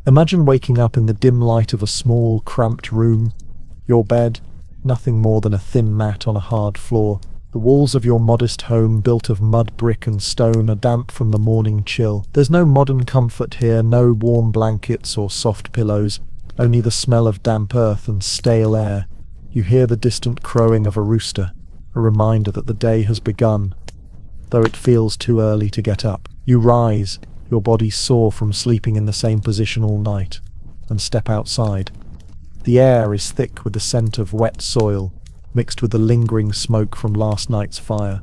Imagine waking up in the dim light of a small, cramped room. Your bed, nothing more than a thin mat on a hard floor. The walls of your modest home, built of mud, brick and stone, are damp from the morning chill. There's no modern comfort here, no warm blankets or soft pillows, only the smell of damp earth and stale air. You hear the distant crowing of a rooster, a reminder that the day has begun, though it feels too early to get up. You rise, your body sore from sleeping in the same position all night, and step outside. The air is thick with the scent of wet soil, mixed with the lingering smoke from last night's fire.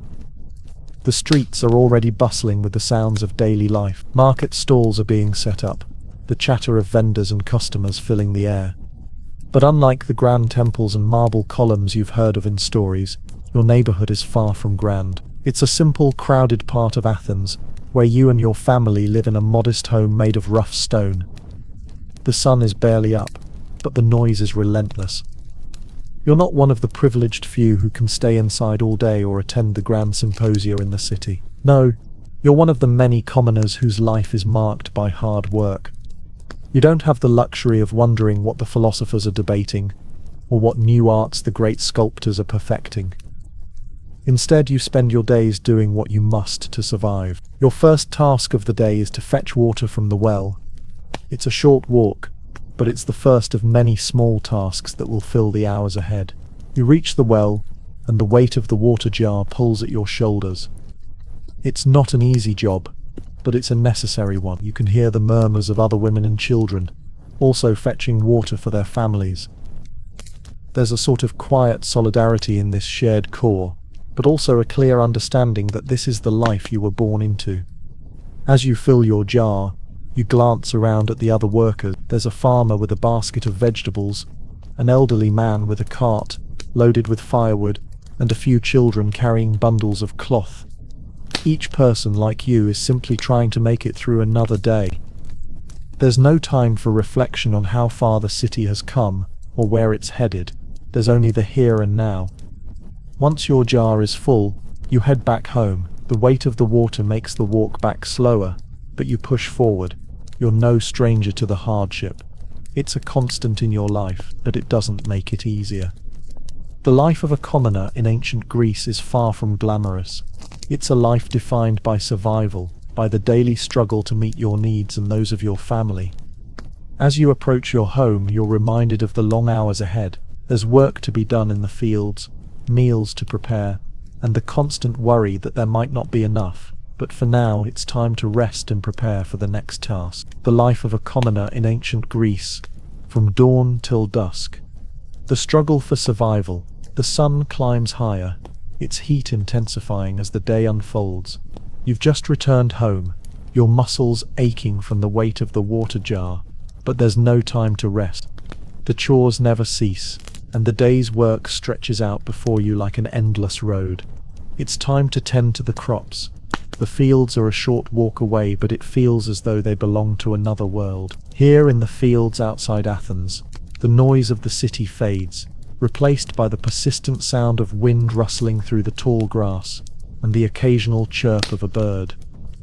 The streets are already bustling with the sounds of daily life. Market stalls are being set up, the chatter of vendors and customers filling the air. But unlike the grand temples and marble columns you've heard of in stories, your neighborhood is far from grand. It's a simple, crowded part of Athens, where you and your family live in a modest home made of rough stone. The sun is barely up, but the noise is relentless. You're not one of the privileged few who can stay inside all day or attend the grand symposia in the city. No, you're one of the many commoners whose life is marked by hard work. You don't have the luxury of wondering what the philosophers are debating, or what new arts the great sculptors are perfecting. Instead, you spend your days doing what you must to survive. Your first task of the day is to fetch water from the well. It's a short walk, but it's the first of many small tasks that will fill the hours ahead. You reach the well, and the weight of the water jar pulls at your shoulders. It's not an easy job, but it's a necessary one. You can hear the murmurs of other women and children, also fetching water for their families. There's a sort of quiet solidarity in this shared core, but also a clear understanding that this is the life you were born into. As you fill your jar, you glance around at the other workers. There's a farmer with a basket of vegetables, an elderly man with a cart loaded with firewood, and a few children carrying bundles of cloth. Each person, like you, is simply trying to make it through another day. There's no time for reflection on how far the city has come or where it's headed. There's only the here and now. Once your jar is full, you head back home. The weight of the water makes the walk back slower, but you push forward. You're no stranger to the hardship. It's a constant in your life, but it doesn't make it easier. The life of a commoner in ancient Greece is far from glamorous. It's a life defined by survival, by the daily struggle to meet your needs and those of your family. As you approach your home, you're reminded of the long hours ahead. There's work to be done in the fields, meals to prepare, and the constant worry that there might not be enough. But for now, it's time to rest and prepare for the next task. The life of a commoner in ancient Greece, from dawn till dusk. The struggle for survival. The sun climbs higher, its heat intensifying as the day unfolds. You've just returned home, your muscles aching from the weight of the water jar, but there's no time to rest. The chores never cease, and the day's work stretches out before you like an endless road. It's time to tend to the crops. The fields are a short walk away, but it feels as though they belong to another world. Here in the fields outside Athens, the noise of the city fades, replaced by the persistent sound of wind rustling through the tall grass, and the occasional chirp of a bird.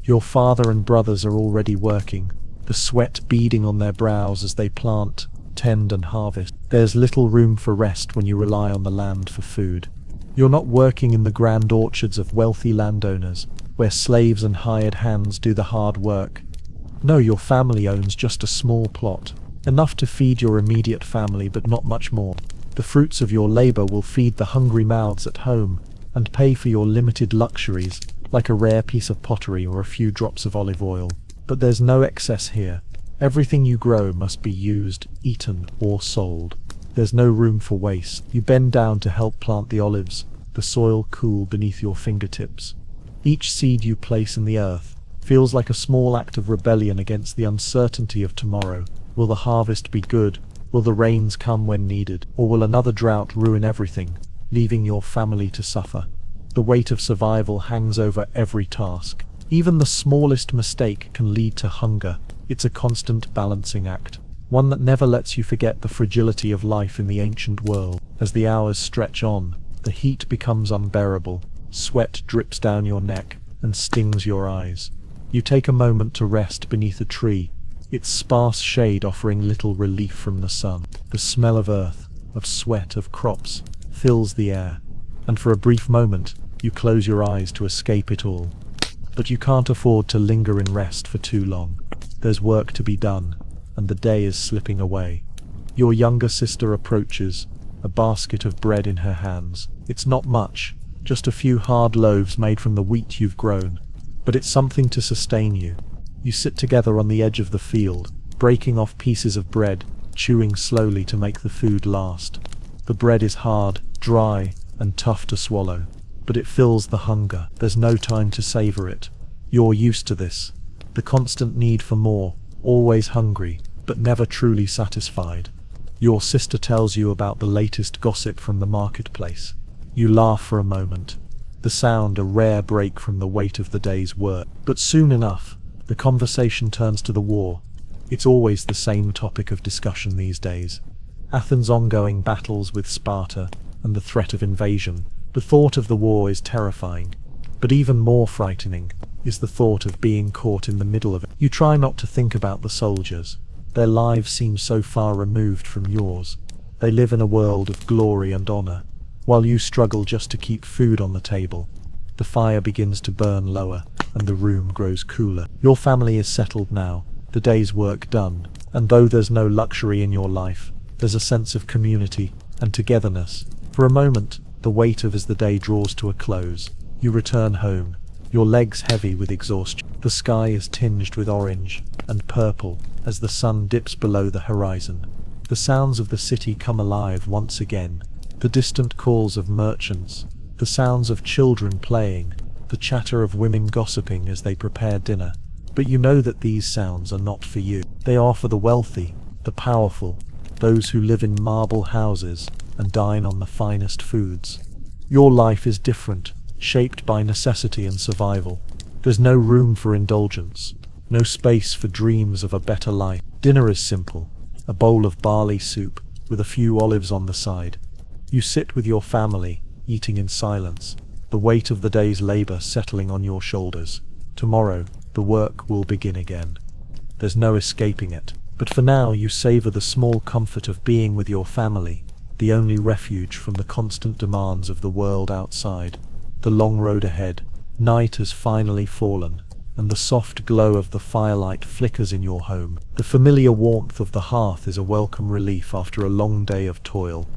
Your father and brothers are already working, the sweat beading on their brows as they plant, tend and harvest. There's little room for rest when you rely on the land for food. You're not working in the grand orchards of wealthy landowners, where slaves and hired hands do the hard work. No, your family owns just a small plot, enough to feed your immediate family but not much more. The fruits of your labor will feed the hungry mouths at home and pay for your limited luxuries, like a rare piece of pottery or a few drops of olive oil. But there's no excess here. Everything you grow must be used, eaten, or sold. There's no room for waste. You bend down to help plant the olives, the soil cool beneath your fingertips. Each seed you place in the earth feels like a small act of rebellion against the uncertainty of tomorrow. Will the harvest be good? Will the rains come when needed? Or will another drought ruin everything, leaving your family to suffer? The weight of survival hangs over every task. Even the smallest mistake can lead to hunger. It's a constant balancing act, one that never lets you forget the fragility of life in the ancient world. As the hours stretch on, the heat becomes unbearable. Sweat drips down your neck and stings your eyes. You take a moment to rest beneath a tree, its sparse shade offering little relief from the sun. The smell of earth, of sweat, of crops, fills the air, and for a brief moment, you close your eyes to escape it all. But you can't afford to linger in rest for too long. There's work to be done, and the day is slipping away. Your younger sister approaches, a basket of bread in her hands. It's not much, just a few hard loaves made from the wheat you've grown, but it's something to sustain you. You sit together on the edge of the field, breaking off pieces of bread, chewing slowly to make the food last. The bread is hard, dry, and tough to swallow, but it fills the hunger. There's no time to savor it. You're used to this. The constant need for more, always hungry, but never truly satisfied. Your sister tells you about the latest gossip from the marketplace. You laugh for a moment, the sound a rare break from the weight of the day's work. But soon enough, the conversation turns to the war. It's always the same topic of discussion these days. Athens' ongoing battles with Sparta, and the threat of invasion. The thought of the war is terrifying, but even more frightening is the thought of being caught in the middle of it. You try not to think about the soldiers. Their lives seem so far removed from yours. They live in a world of glory and honor, while you struggle just to keep food on the table. The fire begins to burn lower, and the room grows cooler. Your family is settled now, the day's work done, and though there's no luxury in your life, there's a sense of community and togetherness. For a moment, the weight of as the day draws to a close. You return home, your legs heavy with exhaustion. The sky is tinged with orange and purple as the sun dips below the horizon. The sounds of the city come alive once again. The distant calls of merchants, the sounds of children playing, the chatter of women gossiping as they prepare dinner. But you know that these sounds are not for you. They are for the wealthy, the powerful, those who live in marble houses and dine on the finest foods. Your life is different, shaped by necessity and survival. There's no room for indulgence, no space for dreams of a better life. Dinner is simple, a bowl of barley soup with a few olives on the side. You sit with your family, eating in silence, the weight of the day's labor settling on your shoulders. Tomorrow, the work will begin again. There's no escaping it. But for now, you savor the small comfort of being with your family, the only refuge from the constant demands of the world outside. The long road ahead, night has finally fallen, and the soft glow of the firelight flickers in your home. The familiar warmth of the hearth is a welcome relief after a long day of toil.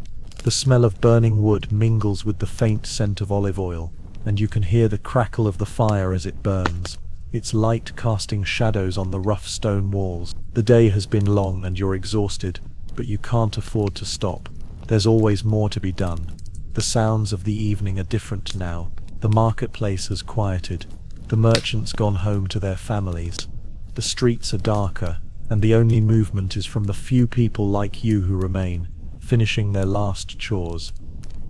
The smell of burning wood mingles with the faint scent of olive oil, and you can hear the crackle of the fire as it burns, its light casting shadows on the rough stone walls. The day has been long and you're exhausted, but you can't afford to stop. There's always more to be done. The sounds of the evening are different now. The marketplace has quieted. The merchants gone home to their families. The streets are darker, and the only movement is from the few people like you who remain, finishing their last chores.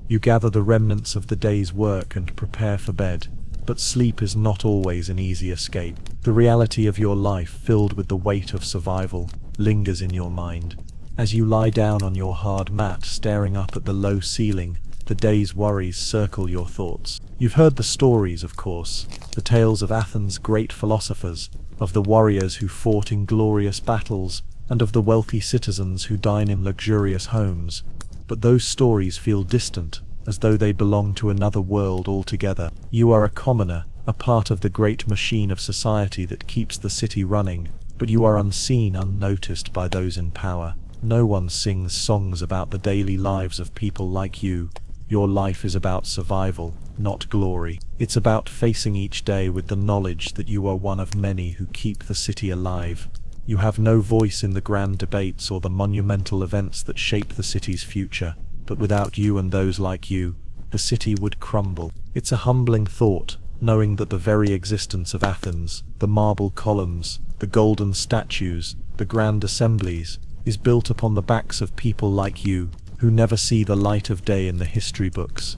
You gather the remnants of the day's work and prepare for bed, but sleep is not always an easy escape. The reality of your life, filled with the weight of survival, lingers in your mind. As you lie down on your hard mat staring up at the low ceiling, the day's worries circle your thoughts. You've heard the stories, of course, the tales of Athens' great philosophers, of the warriors who fought in glorious battles, and of the wealthy citizens who dine in luxurious homes. But those stories feel distant, as though they belong to another world altogether. You are a commoner, a part of the great machine of society that keeps the city running, but you are unseen, unnoticed by those in power. No one sings songs about the daily lives of people like you. Your life is about survival, not glory. It's about facing each day with the knowledge that you are one of many who keep the city alive. You have no voice in the grand debates or the monumental events that shape the city's future, but without you and those like you, the city would crumble. It's a humbling thought, knowing that the very existence of Athens, the marble columns, the golden statues, the grand assemblies, is built upon the backs of people like you, who never see the light of day in the history books.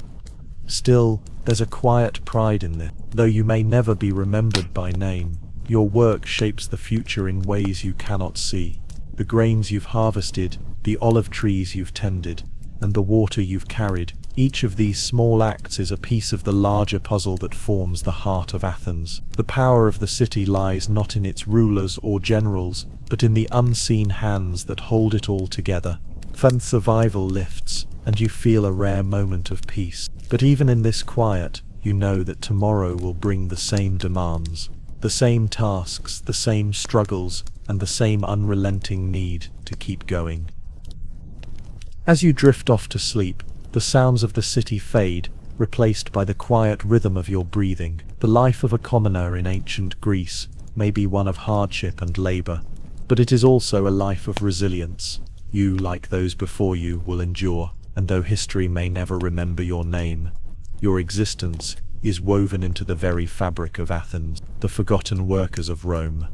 Still, there's a quiet pride in this. Though you may never be remembered by name, your work shapes the future in ways you cannot see. The grains you've harvested, the olive trees you've tended, and the water you've carried, Each of these small acts is a piece of the larger puzzle that forms the heart of Athens. The power of the city lies not in its rulers or generals, but in the unseen hands that hold it all together. Then survival lifts, and you feel a rare moment of peace. But even in this quiet, you know that tomorrow will bring the same demands, the same tasks, the same struggles, and the same unrelenting need to keep going. As you drift off to sleep, the sounds of the city fade, replaced by the quiet rhythm of your breathing. The life of a commoner in ancient Greece may be one of hardship and labor, but it is also a life of resilience. You, like those before you, will endure, and though history may never remember your name, your existence is woven into the very fabric of Athens, the forgotten workers of Rome,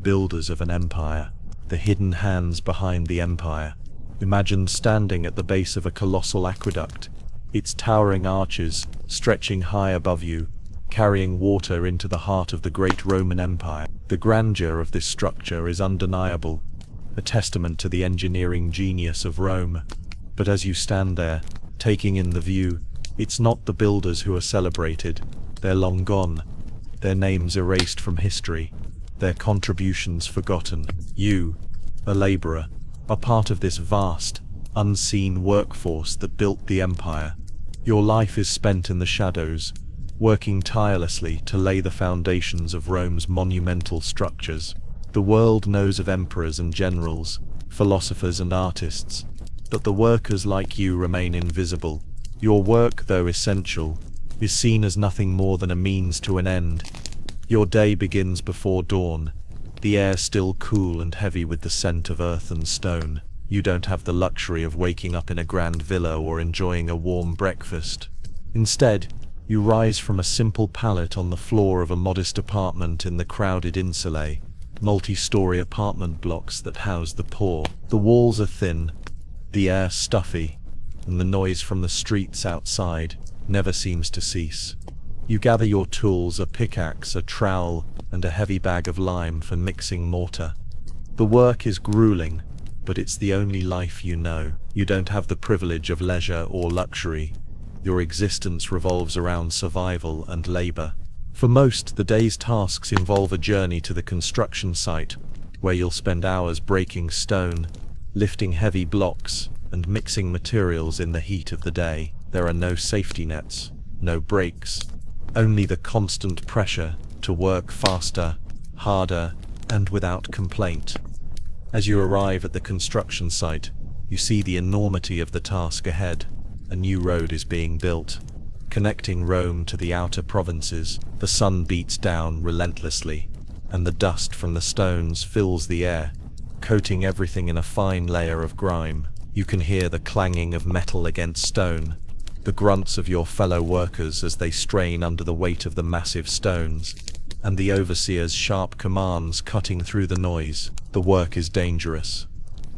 builders of an empire, the hidden hands behind the empire. Imagine standing at the base of a colossal aqueduct, its towering arches stretching high above you, carrying water into the heart of the great Roman Empire. The grandeur of this structure is undeniable, a testament to the engineering genius of Rome. But as you stand there, taking in the view, it's not the builders who are celebrated. They're long gone, their names erased from history, their contributions forgotten. You, a laborer, are part of this vast, unseen workforce that built the empire. Your life is spent in the shadows, working tirelessly to lay the foundations of Rome's monumental structures. The world knows of emperors and generals, philosophers and artists, but the workers like you remain invisible. Your work, though essential, is seen as nothing more than a means to an end. Your day begins before dawn, the air still cool and heavy with the scent of earth and stone. You don't have the luxury of waking up in a grand villa or enjoying a warm breakfast. Instead, you rise from a simple pallet on the floor of a modest apartment in the crowded insulae, multi-story apartment blocks that house the poor. The walls are thin, the air stuffy, and the noise from the streets outside never seems to cease. You gather your tools, a pickaxe, a trowel, and a heavy bag of lime for mixing mortar. The work is grueling, but it's the only life you know. You don't have the privilege of leisure or luxury. Your existence revolves around survival and labor. For most, the day's tasks involve a journey to the construction site, where you'll spend hours breaking stone, lifting heavy blocks, and mixing materials in the heat of the day. There are no safety nets, no breaks, only the constant pressure to work faster, harder, and without complaint. As you arrive at the construction site, you see the enormity of the task ahead. A new road is being built, connecting Rome to the outer provinces. The sun beats down relentlessly, and the dust from the stones fills the air, coating everything in a fine layer of grime. You can hear the clanging of metal against stone, the grunts of your fellow workers as they strain under the weight of the massive stones, and the overseer's sharp commands cutting through the noise. The work is dangerous.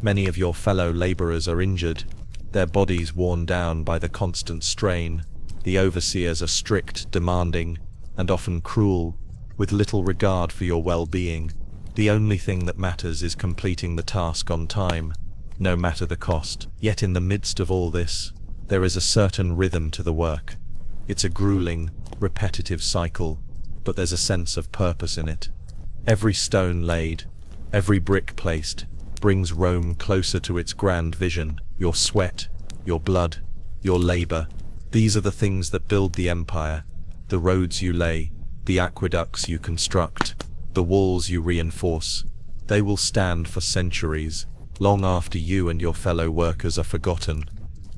Many of your fellow laborers are injured, their bodies worn down by the constant strain. The overseers are strict, demanding, and often cruel, with little regard for your well-being. The only thing that matters is completing the task on time, no matter the cost. Yet in the midst of all this, there is a certain rhythm to the work. It's a grueling, repetitive cycle, but there's a sense of purpose in it. Every stone laid, every brick placed, brings Rome closer to its grand vision. Your sweat, your blood, your labor, these are the things that build the empire. The roads you lay, the aqueducts you construct, the walls you reinforce, they will stand for centuries, long after you and your fellow workers are forgotten.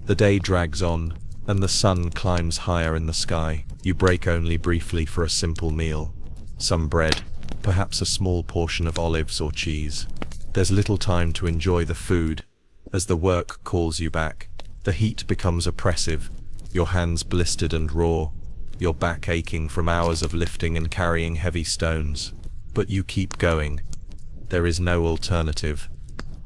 The day drags on, and the sun climbs higher in the sky. You break only briefly for a simple meal. Some bread, perhaps a small portion of olives or cheese. There's little time to enjoy the food. As the work calls you back, the heat becomes oppressive, your hands blistered and raw, your back aching from hours of lifting and carrying heavy stones. But you keep going. There is no alternative.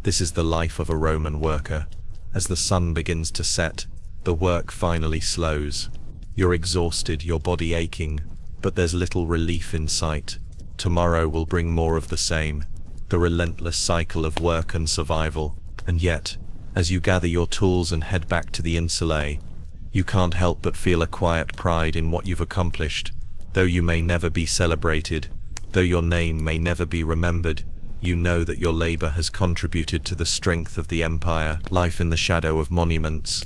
This is the life of a Roman worker. As the sun begins to set, the work finally slows. You're exhausted, your body aching, but there's little relief in sight. Tomorrow will bring more of the same, the relentless cycle of work and survival. And yet, as you gather your tools and head back to the insulae, you can't help but feel a quiet pride in what you've accomplished. Though you may never be celebrated, though your name may never be remembered, you know that your labor has contributed to the strength of the empire. Life in the shadow of monuments.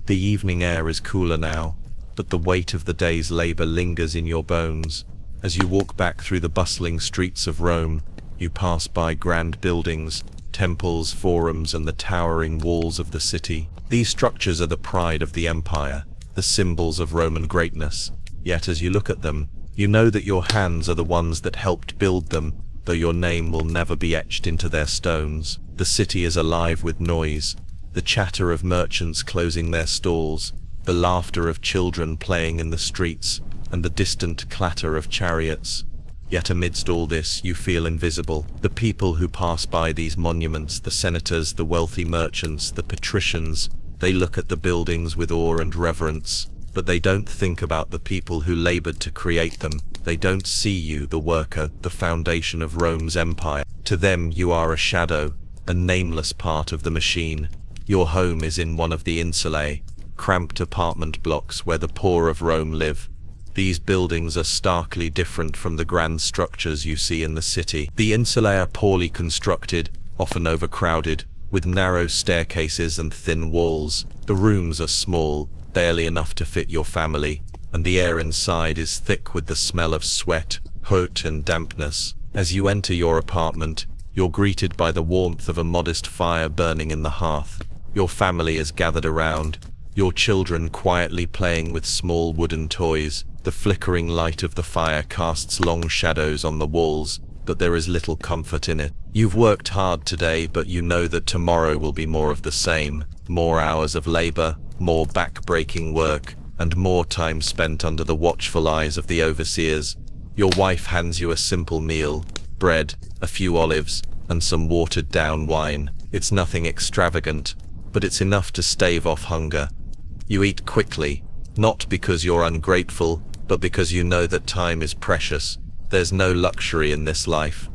The evening air is cooler now, but the weight of the day's labor lingers in your bones. As you walk back through the bustling streets of Rome, you pass by grand buildings, temples, forums, and the towering walls of the city. These structures are the pride of the empire, the symbols of Roman greatness. Yet as you look at them, you know that your hands are the ones that helped build them, though your name will never be etched into their stones. The city is alive with noise, the chatter of merchants closing their stalls, the laughter of children playing in the streets, and the distant clatter of chariots. Yet amidst all this, you feel invisible. The people who pass by these monuments, the senators, the wealthy merchants, the patricians, they look at the buildings with awe and reverence, but they don't think about the people who labored to create them. They don't see you, the worker, the foundation of Rome's empire. To them, you are a shadow, a nameless part of the machine. Your home is in one of the insulae, cramped apartment blocks where the poor of Rome live. These buildings are starkly different from the grand structures you see in the city. The insulae are poorly constructed, often overcrowded, with narrow staircases and thin walls. The rooms are small, barely enough to fit your family, and the air inside is thick with the smell of sweat, hurt, and dampness. As you enter your apartment, you're greeted by the warmth of a modest fire burning in the hearth. Your family is gathered around, your children quietly playing with small wooden toys. The flickering light of the fire casts long shadows on the walls, but there is little comfort in it. You've worked hard today, but you know that tomorrow will be more of the same. More hours of labor, more back-breaking work, and more time spent under the watchful eyes of the overseers. Your wife hands you a simple meal, bread, a few olives, and some watered-down wine. It's nothing extravagant, but it's enough to stave off hunger. You eat quickly, not because you're ungrateful, but because you know that time is precious. There's no luxury in this life.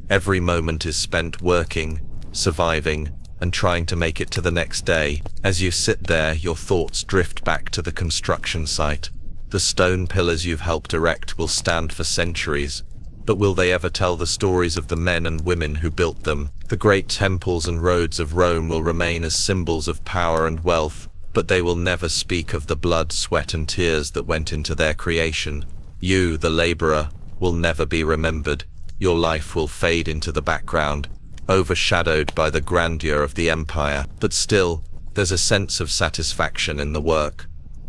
Every moment is spent working, surviving, and trying to make it to the next day. As you sit there, your thoughts drift back to the construction site. The stone pillars you've helped erect will stand for centuries, but will they ever tell the stories of the men and women who built them? The great temples and roads of Rome will remain as symbols of power and wealth, but they will never speak of the blood, sweat, and tears that went into their creation. You, the laborer, will never be remembered. Your life will fade into the background, overshadowed by the grandeur of the empire. But still, there's a sense of satisfaction in the work.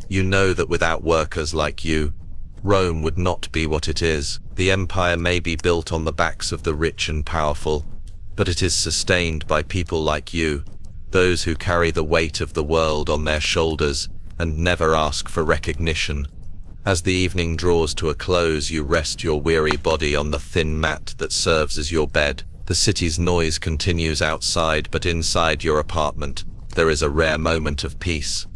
You know that without workers like you, Rome would not be what it is. The empire may be built on the backs of the rich and powerful, but it is sustained by people like you, those who carry the weight of the world on their shoulders and never ask for recognition. As the evening draws to a close, you rest your weary body on the thin mat that serves as your bed. The city's noise continues outside, but inside your apartment, there is a rare moment of peace.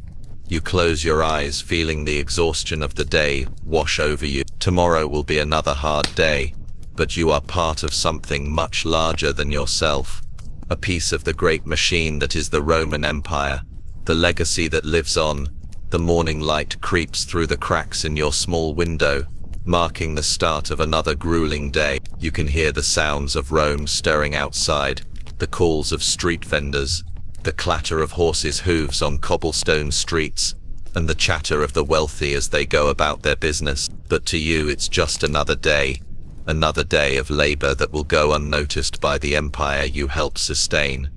You close your eyes, feeling the exhaustion of the day wash over you. Tomorrow will be another hard day, but you are part of something much larger than yourself. A piece of the great machine that is the Roman Empire, the legacy that lives on. The morning light creeps through the cracks in your small window, marking the start of another grueling day. You can hear the sounds of Rome stirring outside, the calls of street vendors, the clatter of horses' hooves on cobblestone streets, and the chatter of the wealthy as they go about their business. But to you, it's just another day of labor that will go unnoticed by the empire you helped sustain.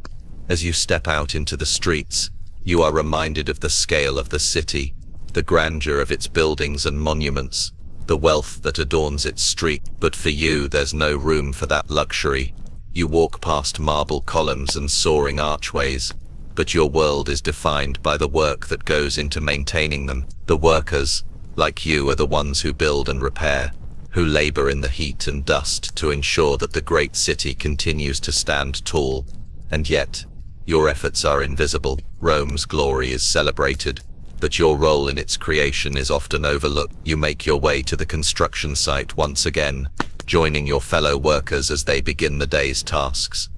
As you step out into the streets, you are reminded of the scale of the city, the grandeur of its buildings and monuments, the wealth that adorns its street. But for you, there's no room for that luxury. You walk past marble columns and soaring archways, but your world is defined by the work that goes into maintaining them. The workers, like you, are the ones who build and repair, who labor in the heat and dust to ensure that the great city continues to stand tall. And yet, your efforts are invisible. Rome's glory is celebrated, but your role in its creation is often overlooked. You make your way to the construction site once again, joining your fellow workers as they begin the day's tasks.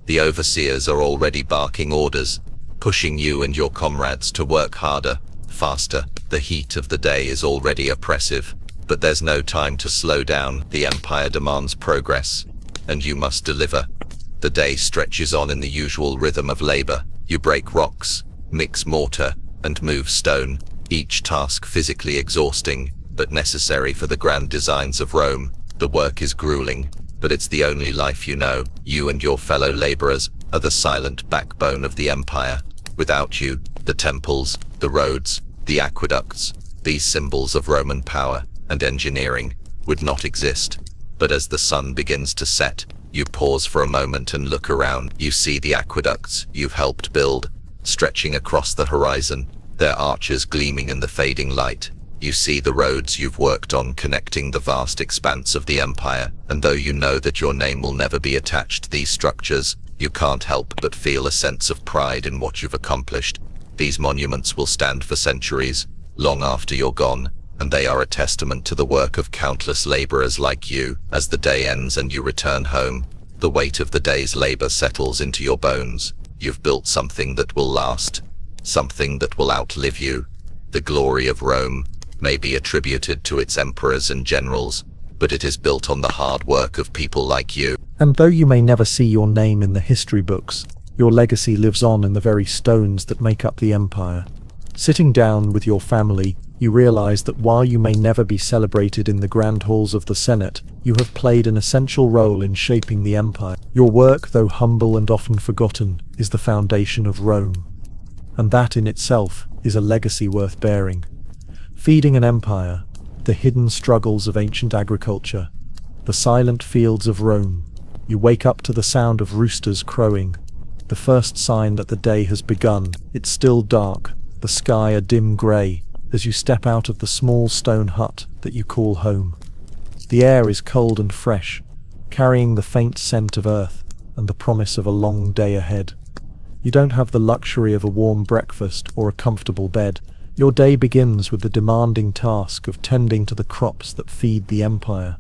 The overseers are already barking orders, pushing you and your comrades to work harder, faster. The heat of the day is already oppressive, but there's no time to slow down. The empire demands progress, and you must deliver. The day stretches on in the usual rhythm of labor. You break rocks, mix mortar, and move stone, each task physically exhausting, but necessary for the grand designs of Rome. The work is grueling, but it's the only life you know. You and your fellow laborers are the silent backbone of the empire. Without you, the temples, the roads, the aqueducts, these symbols of Roman power and engineering, would not exist. But as the sun begins to set, you pause for a moment and look around. You see the aqueducts you've helped build, stretching across the horizon, their arches gleaming in the fading light. You see the roads you've worked on connecting the vast expanse of the empire, and though you know that your name will never be attached to these structures, you can't help but feel a sense of pride in what you've accomplished. These monuments will stand for centuries, long after you're gone, and they are a testament to the work of countless laborers like you. As the day ends and you return home, the weight of the day's labor settles into your bones. You've built something that will last, something that will outlive you. The glory of Rome may be attributed to its emperors and generals, but it is built on the hard work of people like you. And though you may never see your name in the history books, your legacy lives on in the very stones that make up the empire. Sitting down with your family, you realize that while you may never be celebrated in the grand halls of the Senate, you have played an essential role in shaping the empire. Your work, though humble and often forgotten, is the foundation of Rome. And that in itself is a legacy worth bearing. Feeding an empire, the hidden struggles of ancient agriculture, the silent fields of Rome. You wake up to the sound of roosters crowing, the first sign that the day has begun. It's still dark, the sky a dim grey, as you step out of the small stone hut that you call home. The air is cold and fresh, carrying the faint scent of earth and the promise of a long day ahead. You don't have the luxury of a warm breakfast or a comfortable bed. Your day begins with the demanding task of tending to the crops that feed the empire.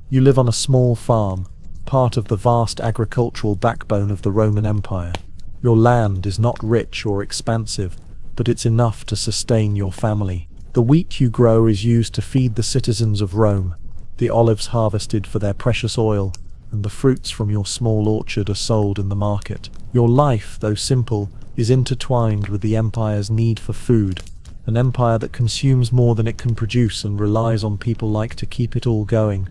You live on a small farm, part of the vast agricultural backbone of the Roman Empire. Your land is not rich or expansive, but it's enough to sustain your family. The wheat you grow is used to feed the citizens of Rome, the olives harvested for their precious oil, and the fruits from your small orchard are sold in the market. Your life, though simple, is intertwined with the empire's need for food, an empire that consumes more than it can produce and relies on people like to keep it all going.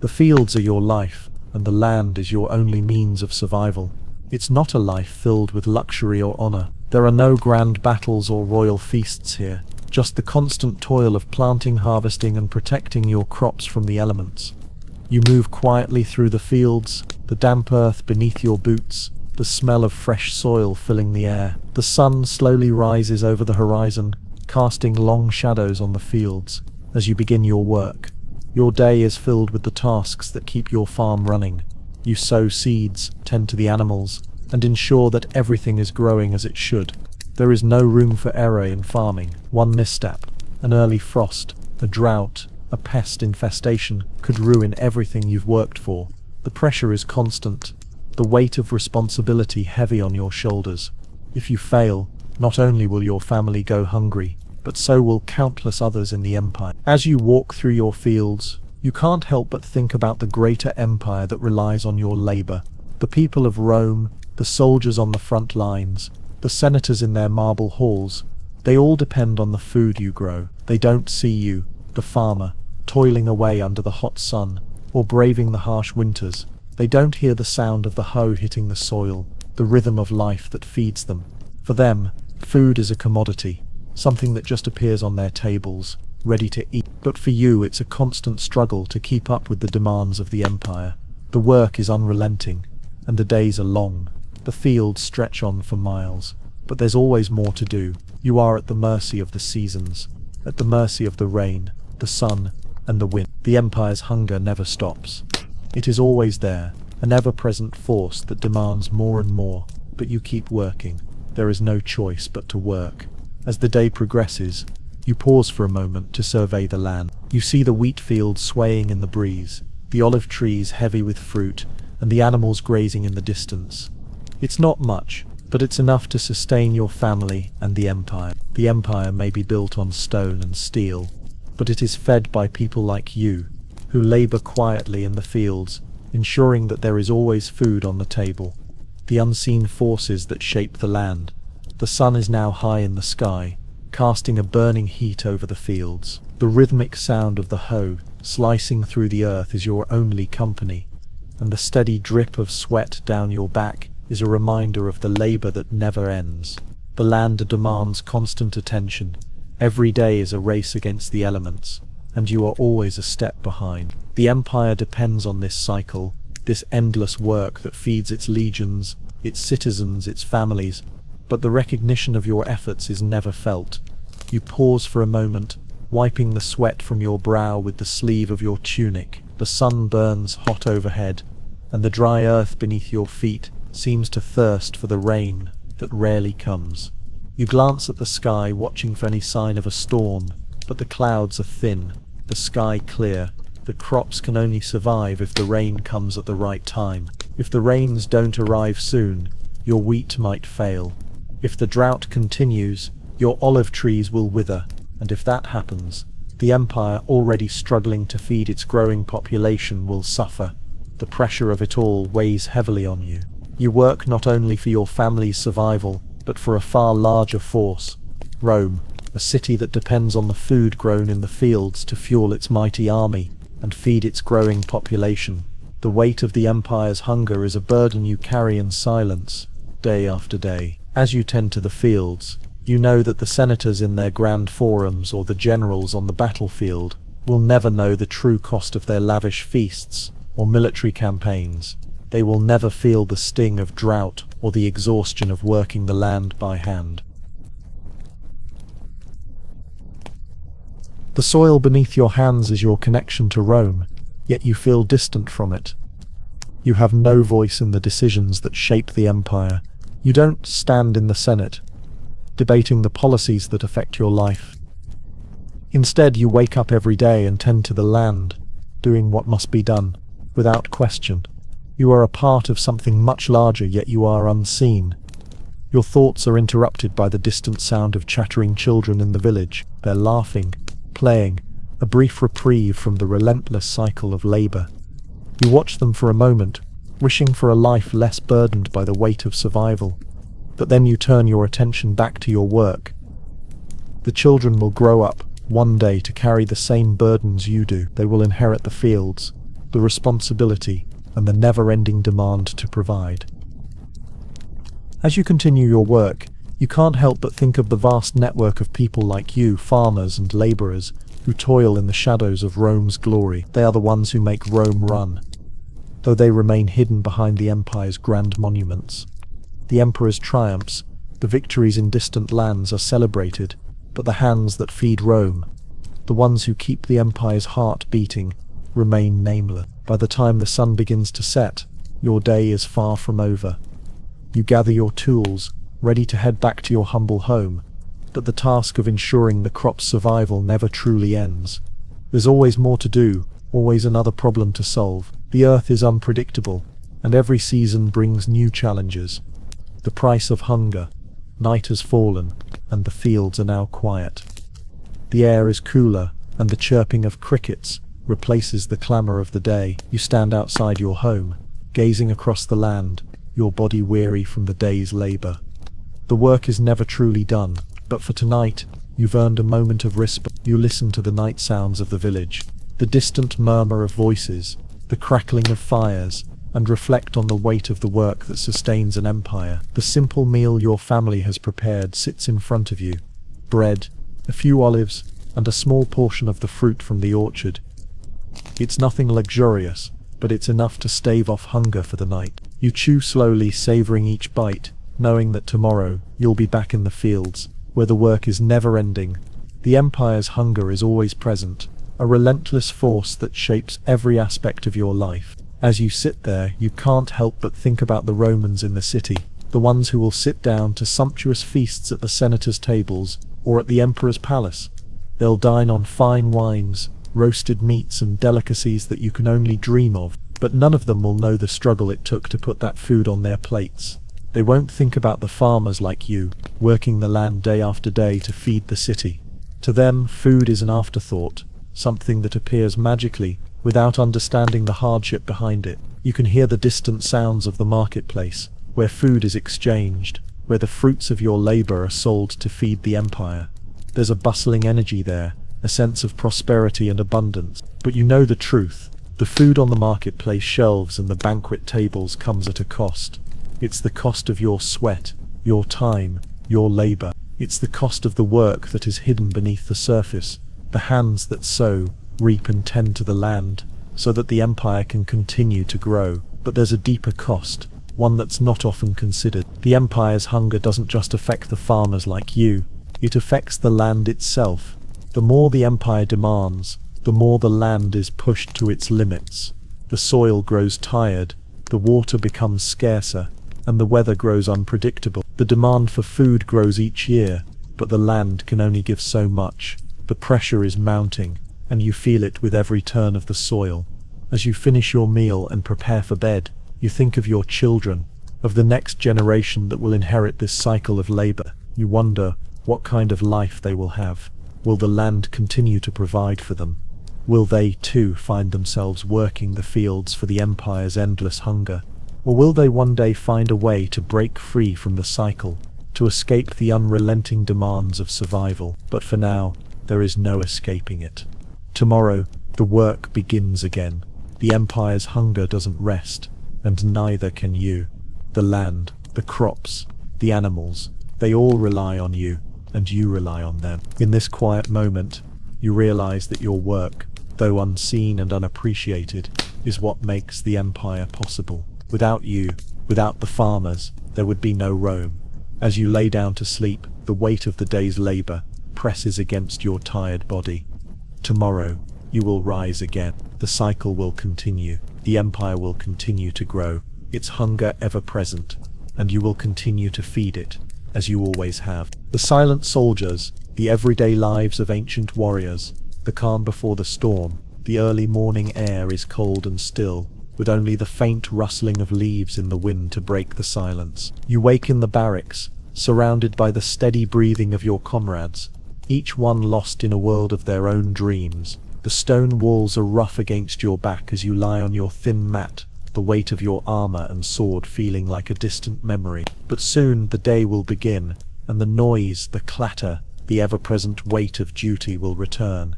The fields are your life, and the land is your only means of survival. It's not a life filled with luxury or honor. There are no grand battles or royal feasts here, just the constant toil of planting, harvesting, and protecting your crops from the elements. You move quietly through the fields, the damp earth beneath your boots, the smell of fresh soil filling the air. The sun slowly rises over the horizon, casting long shadows on the fields as you begin your work. Your day is filled with the tasks that keep your farm running. You sow seeds, tend to the animals, and ensure that everything is growing as it should. There is no room for error in farming. One misstep, an early frost, a drought, a pest infestation could ruin everything you've worked for. The pressure is constant, the weight of responsibility heavy on your shoulders. If you fail, not only will your family go hungry, but so will countless others in the empire. As you walk through your fields, you can't help but think about the greater empire that relies on your labor. The people of Rome, the soldiers on the front lines, the senators in their marble halls, they all depend on the food you grow. They don't see you, the farmer, toiling away under the hot sun, or braving the harsh winters. They don't hear the sound of the hoe hitting the soil, the rhythm of life that feeds them. For them, food is a commodity, something that just appears on their tables, ready to eat. But for you, it's a constant struggle to keep up with the demands of the empire. The work is unrelenting, and the days are long. The fields stretch on for miles, but there's always more to do. You are at the mercy of the seasons, at the mercy of the rain, the sun, and the wind. The empire's hunger never stops. It is always there, an ever-present force that demands more and more, but you keep working. There is no choice but to work. As the day progresses, you pause for a moment to survey the land. You see the wheat fields swaying in the breeze, the olive trees heavy with fruit, and the animals grazing in the distance. It's not much, but it's enough to sustain your family and the empire. The empire may be built on stone and steel, but it is fed by people like you, who labor quietly in the fields, ensuring that there is always food on the table. The unseen forces that shape the land. The sun is now high in the sky, casting a burning heat over the fields. The rhythmic sound of the hoe slicing through the earth is your only company, and the steady drip of sweat down your back is a reminder of the labor that never ends. The land demands constant attention. Every day is a race against the elements, and you are always a step behind. The empire depends on this cycle, this endless work that feeds its legions, its citizens, its families, but the recognition of your efforts is never felt. You pause for a moment, wiping the sweat from your brow with the sleeve of your tunic. The sun burns hot overhead, and the dry earth beneath your feet seems to thirst for the rain that rarely comes. You glance at the sky, watching for any sign of a storm, but the clouds are thin, the sky clear. The crops can only survive if the rain comes at the right time. If the rains don't arrive soon, your wheat might fail. If the drought continues, your olive trees will wither, and if that happens, the empire, already struggling to feed its growing population, will suffer. The pressure of it all weighs heavily on you. You work not only for your family's survival, but for a far larger force. Rome, a city that depends on the food grown in the fields to fuel its mighty army and feed its growing population. The weight of the empire's hunger is a burden you carry in silence, day after day. As you tend to the fields, you know that the senators in their grand forums or the generals on the battlefield will never know the true cost of their lavish feasts or military campaigns. They will never feel the sting of drought or the exhaustion of working the land by hand. The soil beneath your hands is your connection to Rome, yet you feel distant from it. You have no voice in the decisions that shape the empire. You don't stand in the Senate, debating the policies that affect your life. Instead, you wake up every day and tend to the land, doing what must be done, without question. You are a part of something much larger, yet you are unseen. Your thoughts are interrupted by the distant sound of chattering children in the village. They're laughing, playing, a brief reprieve from the relentless cycle of labor. You watch them for a moment, wishing for a life less burdened by the weight of survival. But then you turn your attention back to your work. The children will grow up, one day, to carry the same burdens you do. They will inherit the fields, the responsibility, and the never-ending demand to provide. As you continue your work, you can't help but think of the vast network of people like you, farmers and laborers, who toil in the shadows of Rome's glory. They are the ones who make Rome run, though they remain hidden behind the empire's grand monuments. The emperor's triumphs, the victories in distant lands, are celebrated, but the hands that feed Rome, the ones who keep the empire's heart beating, remain nameless. By the time the sun begins to set, your day is far from over. You gather your tools, ready to head back to your humble home, but the task of ensuring the crop's survival never truly ends. There's always more to do, always another problem to solve. The earth is unpredictable, and every season brings new challenges. The price of hunger, night has fallen, and the fields are now quiet. The air is cooler, and the chirping of crickets replaces the clamor of the day. You stand outside your home, gazing across the land, your body weary from the day's labor. The work is never truly done, but for tonight, you've earned a moment of respite. You listen to the night sounds of the village, the distant murmur of voices, the crackling of fires, and reflect on the weight of the work that sustains an empire. The simple meal your family has prepared sits in front of you. Bread, a few olives, and a small portion of the fruit from the orchard. It's nothing luxurious, but it's enough to stave off hunger for the night. You chew slowly, savoring each bite, knowing that tomorrow you'll be back in the fields, where the work is never-ending. The empire's hunger is always present, a relentless force that shapes every aspect of your life. As you sit there, you can't help but think about the Romans in the city, the ones who will sit down to sumptuous feasts at the senators' tables or at the emperor's palace. They'll dine on fine wines, roasted meats and delicacies that you can only dream of, but none of them will know the struggle it took to put that food on their plates. They won't think about the farmers like you, working the land day after day to feed the city. To them, food is an afterthought, something that appears magically, without understanding the hardship behind it. You can hear the distant sounds of the marketplace, where food is exchanged, where the fruits of your labor are sold to feed the empire. There's a bustling energy there, a sense of prosperity and abundance. But you know the truth. The food on the marketplace shelves and the banquet tables comes at a cost. It's the cost of your sweat, your time, your labor. It's the cost of the work that is hidden beneath the surface, the hands that sow, reap and tend to the land, so that the empire can continue to grow. But there's a deeper cost, one that's not often considered. The empire's hunger doesn't just affect the farmers like you, it affects the land itself. The more the empire demands, the more the land is pushed to its limits. The soil grows tired, the water becomes scarcer, and the weather grows unpredictable. The demand for food grows each year, but the land can only give so much. The pressure is mounting, and you feel it with every turn of the soil. As you finish your meal and prepare for bed, you think of your children, of the next generation that will inherit this cycle of labor. You wonder what kind of life they will have. Will the land continue to provide for them? Will they, too, find themselves working the fields for the empire's endless hunger? Or will they one day find a way to break free from the cycle, to escape the unrelenting demands of survival? But for now, there is no escaping it. Tomorrow, the work begins again. The empire's hunger doesn't rest, and neither can you. The land, the crops, the animals, they all rely on you, and you rely on them. In this quiet moment, you realize that your work, though unseen and unappreciated, is what makes the empire possible. Without you, without the farmers, there would be no Rome. As you lay down to sleep, the weight of the day's labor presses against your tired body. Tomorrow, you will rise again. The cycle will continue. The empire will continue to grow, its hunger ever present, and you will continue to feed it, as you always have. The silent soldiers, the everyday lives of ancient warriors, the calm before the storm. The early morning air is cold and still, with only the faint rustling of leaves in the wind to break the silence. You wake in the barracks, surrounded by the steady breathing of your comrades, each one lost in a world of their own dreams. The stone walls are rough against your back as you lie on your thin mat, the weight of your armor and sword feeling like a distant memory. But soon the day will begin, and the noise, the clatter, the ever-present weight of duty will return.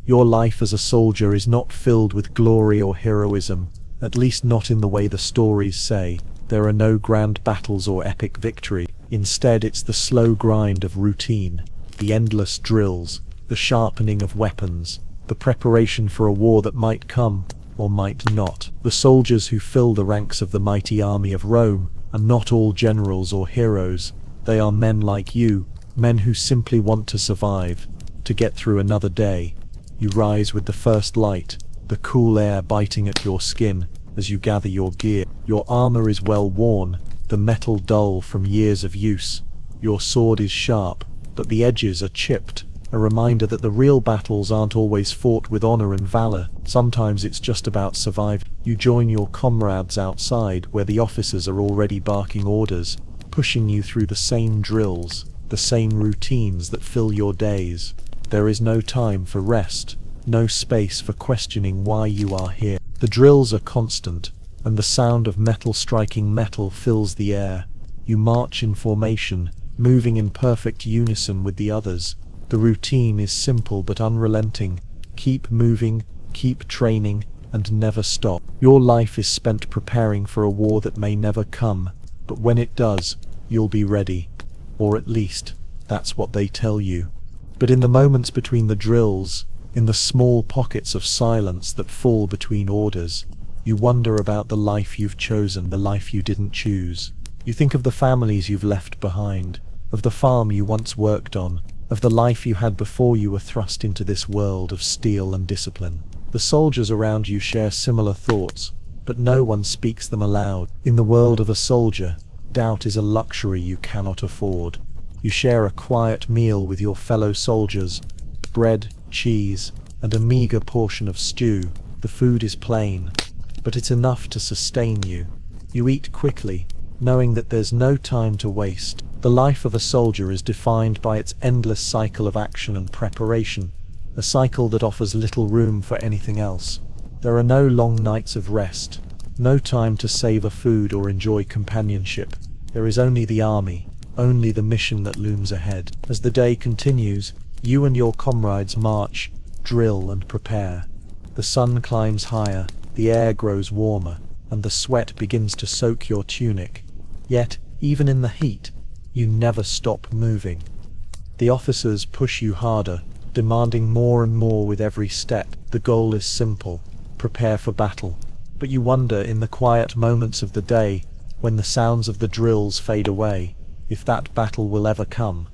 Your life as a soldier is not filled with glory or heroism, at least not in the way the stories say. There are no grand battles or epic victory. Instead, it's the slow grind of routine, the endless drills, the sharpening of weapons, the preparation for a war that might come, or might not. The soldiers who fill the ranks of the mighty army of Rome are not all generals or heroes. They are men like you, men who simply want to survive, to get through another day. You rise with the first light, the cool air biting at your skin as you gather your gear. Your armor is well worn, the metal dull from years of use. Your sword is sharp, but the edges are chipped, a reminder that the real battles aren't always fought with honor and valor. Sometimes it's just about surviving. You join your comrades outside, where the officers are already barking orders, pushing you through the same drills, the same routines that fill your days. There is no time for rest, no space for questioning why you are here. The drills are constant, and the sound of metal striking metal fills the air. You march in formation, moving in perfect unison with the others. The routine is simple but unrelenting. Keep moving, keep training, and never stop. Your life is spent preparing for a war that may never come, but when it does, you'll be ready. Or at least, that's what they tell you. But in the moments between the drills, in the small pockets of silence that fall between orders, you wonder about the life you've chosen, the life you didn't choose. You think of the families you've left behind, of the farm you once worked on, of the life you had before you were thrust into this world of steel and discipline. The soldiers around you share similar thoughts, but no one speaks them aloud. In the world of a soldier, doubt is a luxury you cannot afford. You share a quiet meal with your fellow soldiers, bread, cheese, and a meager portion of stew. The food is plain, but it's enough to sustain you. You eat quickly, knowing that there's no time to waste. The life of a soldier is defined by its endless cycle of action and preparation, a cycle that offers little room for anything else. There are no long nights of rest, no time to savor food or enjoy companionship. There is only the army, only the mission that looms ahead. As the day continues, you and your comrades march, drill and prepare. The sun climbs higher, the air grows warmer, and the sweat begins to soak your tunic. Yet, even in the heat, you never stop moving. The officers push you harder, demanding more and more with every step. The goal is simple: prepare for battle. But you wonder in the quiet moments of the day, when the sounds of the drills fade away, if that battle will ever come.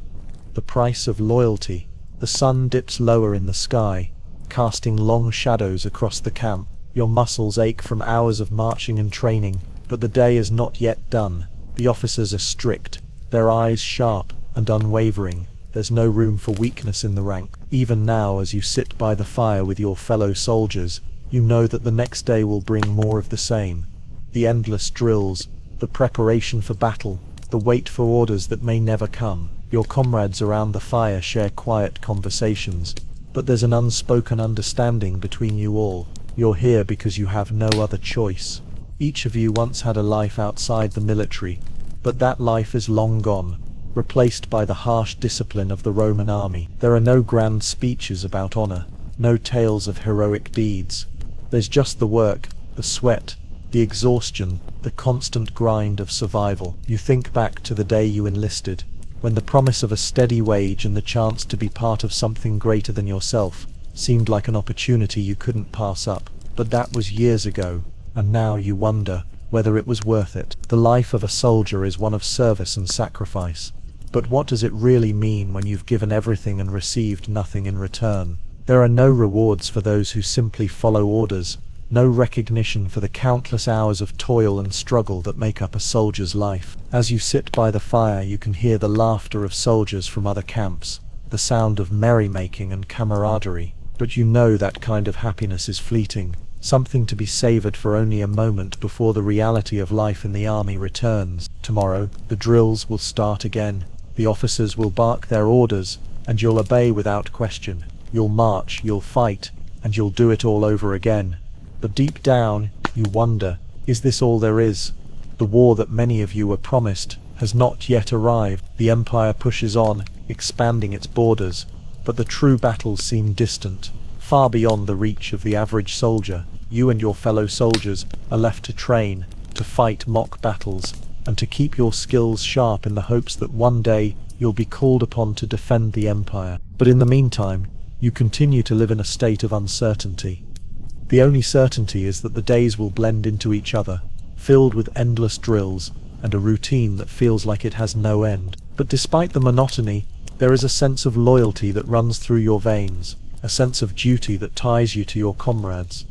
The price of loyalty. The sun dips lower in the sky, casting long shadows across the camp. Your muscles ache from hours of marching and training, but the day is not yet done. The officers are strict, their eyes sharp and unwavering. There's no room for weakness in the rank. Even now, as you sit by the fire with your fellow soldiers, you know that the next day will bring more of the same. The endless drills, the preparation for battle, the wait for orders that may never come. Your comrades around the fire share quiet conversations, but there's an unspoken understanding between you all. You're here because you have no other choice. Each of you once had a life outside the military, but that life is long gone, replaced by the harsh discipline of the Roman army. There are no grand speeches about honor, no tales of heroic deeds. There's just the work, the sweat, the exhaustion, the constant grind of survival. You think back to the day you enlisted, when the promise of a steady wage and the chance to be part of something greater than yourself seemed like an opportunity you couldn't pass up. But that was years ago, and now you wonder whether it was worth it. The life of a soldier is one of service and sacrifice. But what does it really mean when you've given everything and received nothing in return? There are no rewards for those who simply follow orders, no recognition for the countless hours of toil and struggle that make up a soldier's life. As you sit by the fire, you can hear the laughter of soldiers from other camps, the sound of merrymaking and camaraderie. But you know that kind of happiness is fleeting, something to be savored for only a moment before the reality of life in the army returns. Tomorrow, the drills will start again. The officers will bark their orders, and you'll obey without question. You'll march, you'll fight, and you'll do it all over again. But deep down, you wonder, is this all there is? The war that many of you were promised has not yet arrived. The empire pushes on, expanding its borders, but the true battles seem distant, far beyond the reach of the average soldier. You and your fellow soldiers are left to train, to fight mock battles, and to keep your skills sharp in the hopes that one day you'll be called upon to defend the empire. But in the meantime, you continue to live in a state of uncertainty. The only certainty is that the days will blend into each other, filled with endless drills and a routine that feels like it has no end. But despite the monotony, there is a sense of loyalty that runs through your veins, a sense of duty that ties you to your comrades.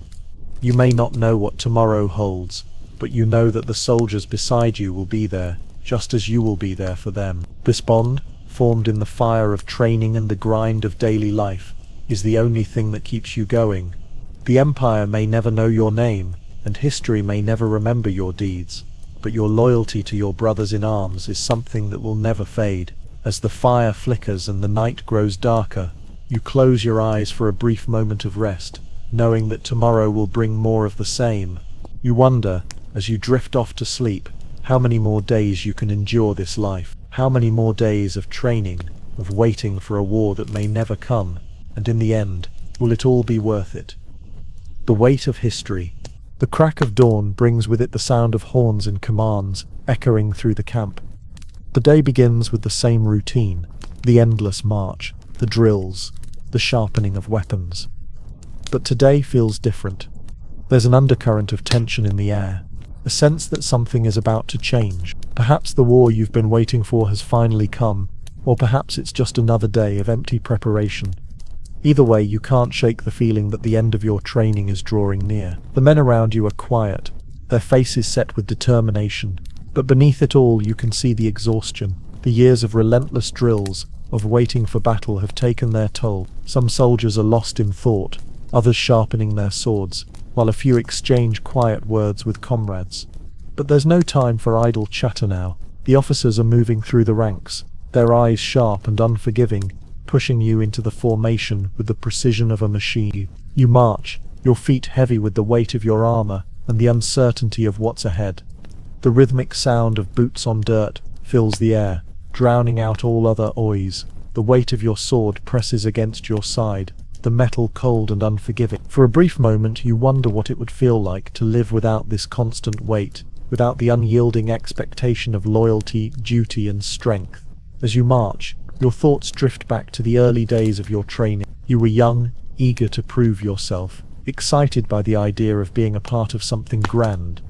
You may not know what tomorrow holds, but you know that the soldiers beside you will be there, just as you will be there for them. This bond, formed in the fire of training and the grind of daily life, is the only thing that keeps you going. The empire may never know your name, and history may never remember your deeds, but your loyalty to your brothers in arms is something that will never fade. As the fire flickers and the night grows darker, you close your eyes for a brief moment of rest, knowing that tomorrow will bring more of the same. You wonder, as you drift off to sleep, how many more days you can endure this life, how many more days of training, of waiting for a war that may never come, and in the end, will it all be worth it? The weight of history. The crack of dawn brings with it the sound of horns and commands echoing through the camp. The day begins with the same routine, the endless march, the drills, the sharpening of weapons. But today feels different. There's an undercurrent of tension in the air, a sense that something is about to change. Perhaps the war you've been waiting for has finally come, or perhaps it's just another day of empty preparation. Either way, you can't shake the feeling that the end of your training is drawing near. The men around you are quiet, their faces set with determination, but beneath it all you can see the exhaustion. The years of relentless drills, of waiting for battle have taken their toll. Some soldiers are lost in thought, others sharpening their swords, while a few exchange quiet words with comrades. But there's no time for idle chatter now. The officers are moving through the ranks, their eyes sharp and unforgiving, pushing you into the formation with the precision of a machine. You march, your feet heavy with the weight of your armor and the uncertainty of what's ahead. The rhythmic sound of boots on dirt fills the air, drowning out all other noise. The weight of your sword presses against your side, the metal cold and unforgiving. For a brief moment you wonder what it would feel like to live without this constant weight, without the unyielding expectation of loyalty, duty and strength. As you march, your thoughts drift back to the early days of your training. You were young, eager to prove yourself, excited by the idea of being a part of something grand.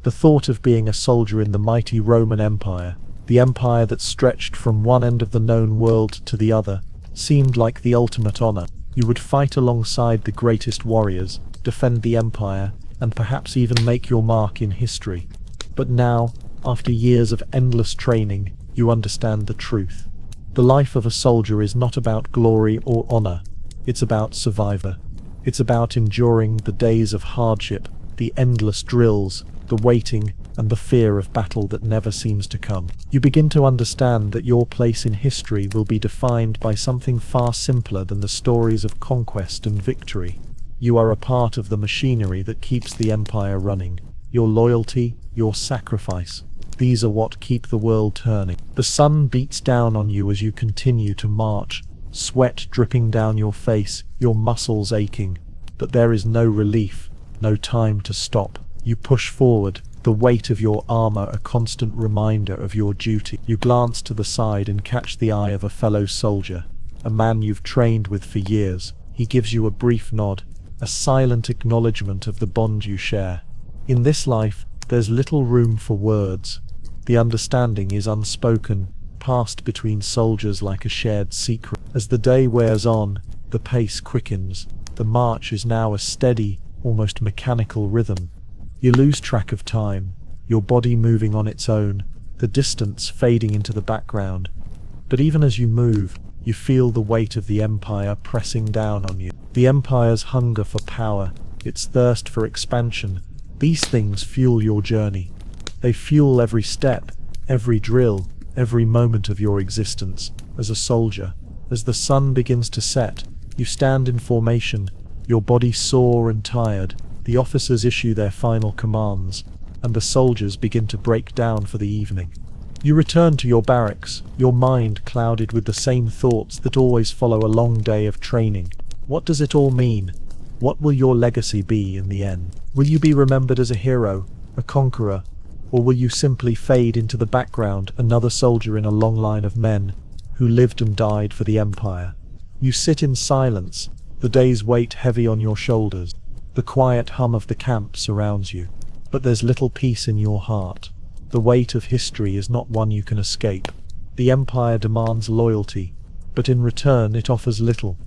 The thought of being a soldier in the mighty Roman Empire, the empire that stretched from one end of the known world to the other, seemed like the ultimate honor. You would fight alongside the greatest warriors, defend the empire, and perhaps even make your mark in history. But now, after years of endless training, you understand the truth. The life of a soldier is not about glory or honor. It's about survivor. It's about enduring the days of hardship, the endless drills, the waiting, and the fear of battle that never seems to come. You begin to understand that your place in history will be defined by something far simpler than the stories of conquest and victory. You are a part of the machinery that keeps the empire running. Your loyalty, your sacrifice, these are what keep the world turning. The sun beats down on you as you continue to march, sweat dripping down your face, your muscles aching. But there is no relief, no time to stop. You push forward, the weight of your armor a constant reminder of your duty. You glance to the side and catch the eye of a fellow soldier, a man you've trained with for years. He gives you a brief nod, a silent acknowledgement of the bond you share. In this life, there's little room for words. The understanding is unspoken, passed between soldiers like a shared secret. As the day wears on, the pace quickens. The march is now a steady, almost mechanical rhythm. You lose track of time, your body moving on its own, the distance fading into the background. But even as you move, you feel the weight of the empire pressing down on you. The empire's hunger for power, its thirst for expansion, these things fuel your journey. They fuel every step, every drill, every moment of your existence as a soldier. As the sun begins to set, you stand in formation, your body sore and tired. The officers issue their final commands, and the soldiers begin to break down for the evening. You return to your barracks, your mind clouded with the same thoughts that always follow a long day of training. What does it all mean? What will your legacy be in the end? Will you be remembered as a hero, a conqueror, or will you simply fade into the background, another soldier in a long line of men who lived and died for the empire? You sit in silence, the day's weight heavy on your shoulders. The quiet hum of the camp surrounds you, but there's little peace in your heart. The weight of history is not one you can escape. The empire demands loyalty, but in return it offers little.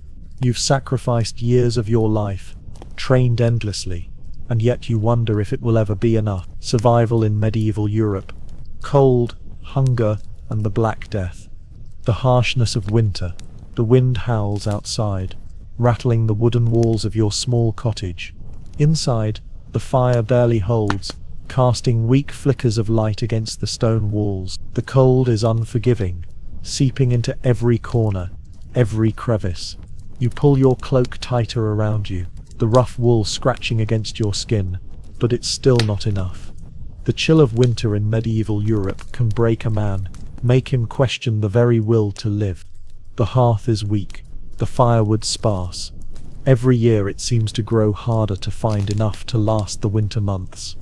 You've sacrificed years of your life, trained endlessly, and yet you wonder if it will ever be enough. Survival in medieval Europe. Cold, hunger, and the Black Death. The harshness of winter. The wind howls outside, rattling the wooden walls of your small cottage. Inside, the fire barely holds, casting weak flickers of light against the stone walls. The cold is unforgiving, seeping into every corner, every crevice. You pull your cloak tighter around you, the rough wool scratching against your skin, but it's still not enough. The chill of winter in medieval Europe can break a man, make him question the very will to live. The hearth is weak, the firewood sparse. Every year it seems to grow harder to find enough to last the winter months.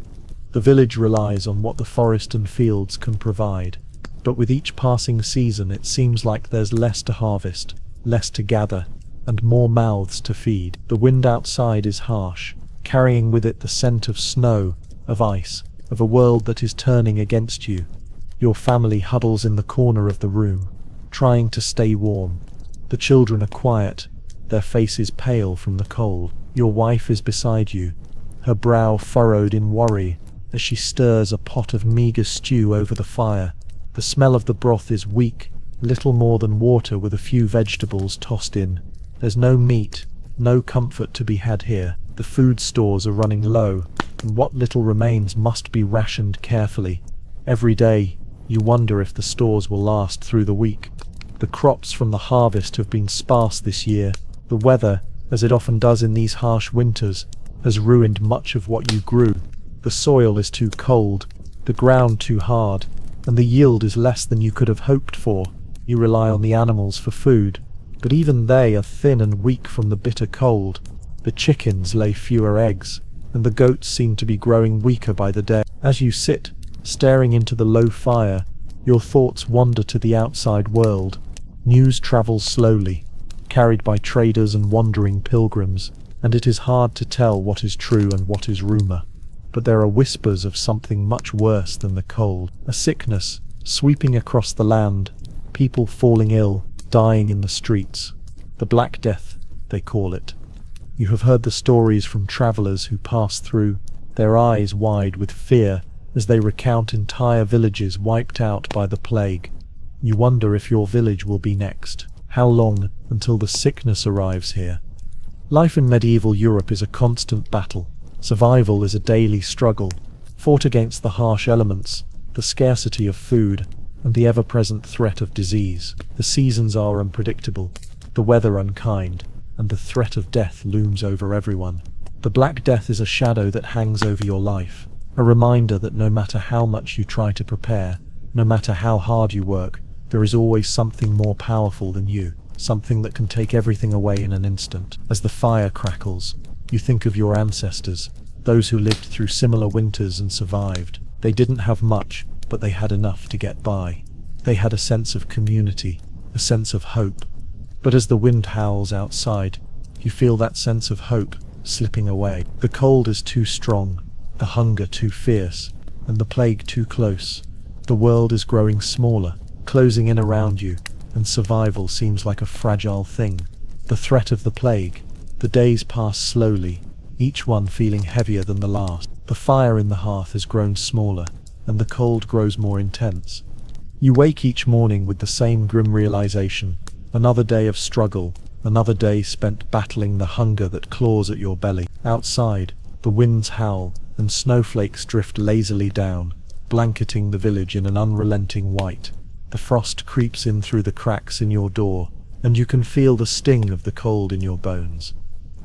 The village relies on what the forest and fields can provide, but with each passing season it seems like there's less to harvest, less to gather, and more mouths to feed. The wind outside is harsh, carrying with it the scent of snow, of ice, of a world that is turning against you. Your family huddles in the corner of the room, trying to stay warm. The children are quiet, their faces pale from the cold. Your wife is beside you, her brow furrowed in worry as she stirs a pot of meagre stew over the fire. The smell of the broth is weak, little more than water with a few vegetables tossed in. There's no meat, no comfort to be had here. The food stores are running low, and what little remains must be rationed carefully. Every day, you wonder if the stores will last through the week. The crops from the harvest have been sparse this year. The weather, as it often does in these harsh winters, has ruined much of what you grew. The soil is too cold, the ground too hard, and the yield is less than you could have hoped for. You rely on the animals for food, but even they are thin and weak from the bitter cold. The chickens lay fewer eggs, and the goats seem to be growing weaker by the day. As you sit, staring into the low fire, your thoughts wander to the outside world. News travels slowly, carried by traders and wandering pilgrims, and it is hard to tell what is true and what is rumor. But there are whispers of something much worse than the cold. A sickness sweeping across the land, people falling ill, dying in the streets. The Black Death, they call it. You have heard the stories from travelers who pass through, their eyes wide with fear as they recount entire villages wiped out by the plague. You wonder if your village will be next. How long until the sickness arrives here? Life in medieval Europe is a constant battle. Survival is a daily struggle, fought against the harsh elements, the scarcity of food, and the ever-present threat of disease. The seasons are unpredictable, the weather unkind, and the threat of death looms over everyone. The Black Death is a shadow that hangs over your life, a reminder that no matter how much you try to prepare, no matter how hard you work, there is always something more powerful than you, something that can take everything away in an instant. As the fire crackles, you think of your ancestors, those who lived through similar winters and survived. They didn't have much, but they had enough to get by. They had a sense of community, a sense of hope. But as the wind howls outside, you feel that sense of hope slipping away. The cold is too strong, the hunger too fierce, and the plague too close. The world is growing smaller, closing in around you, and survival seems like a fragile thing. The threat of the plague. The days pass slowly, each one feeling heavier than the last. The fire in the hearth has grown smaller, and the cold grows more intense. You wake each morning with the same grim realization. Another day of struggle, another day spent battling the hunger that claws at your belly. Outside, the winds howl, and snowflakes drift lazily down, blanketing the village in an unrelenting white. The frost creeps in through the cracks in your door, and you can feel the sting of the cold in your bones.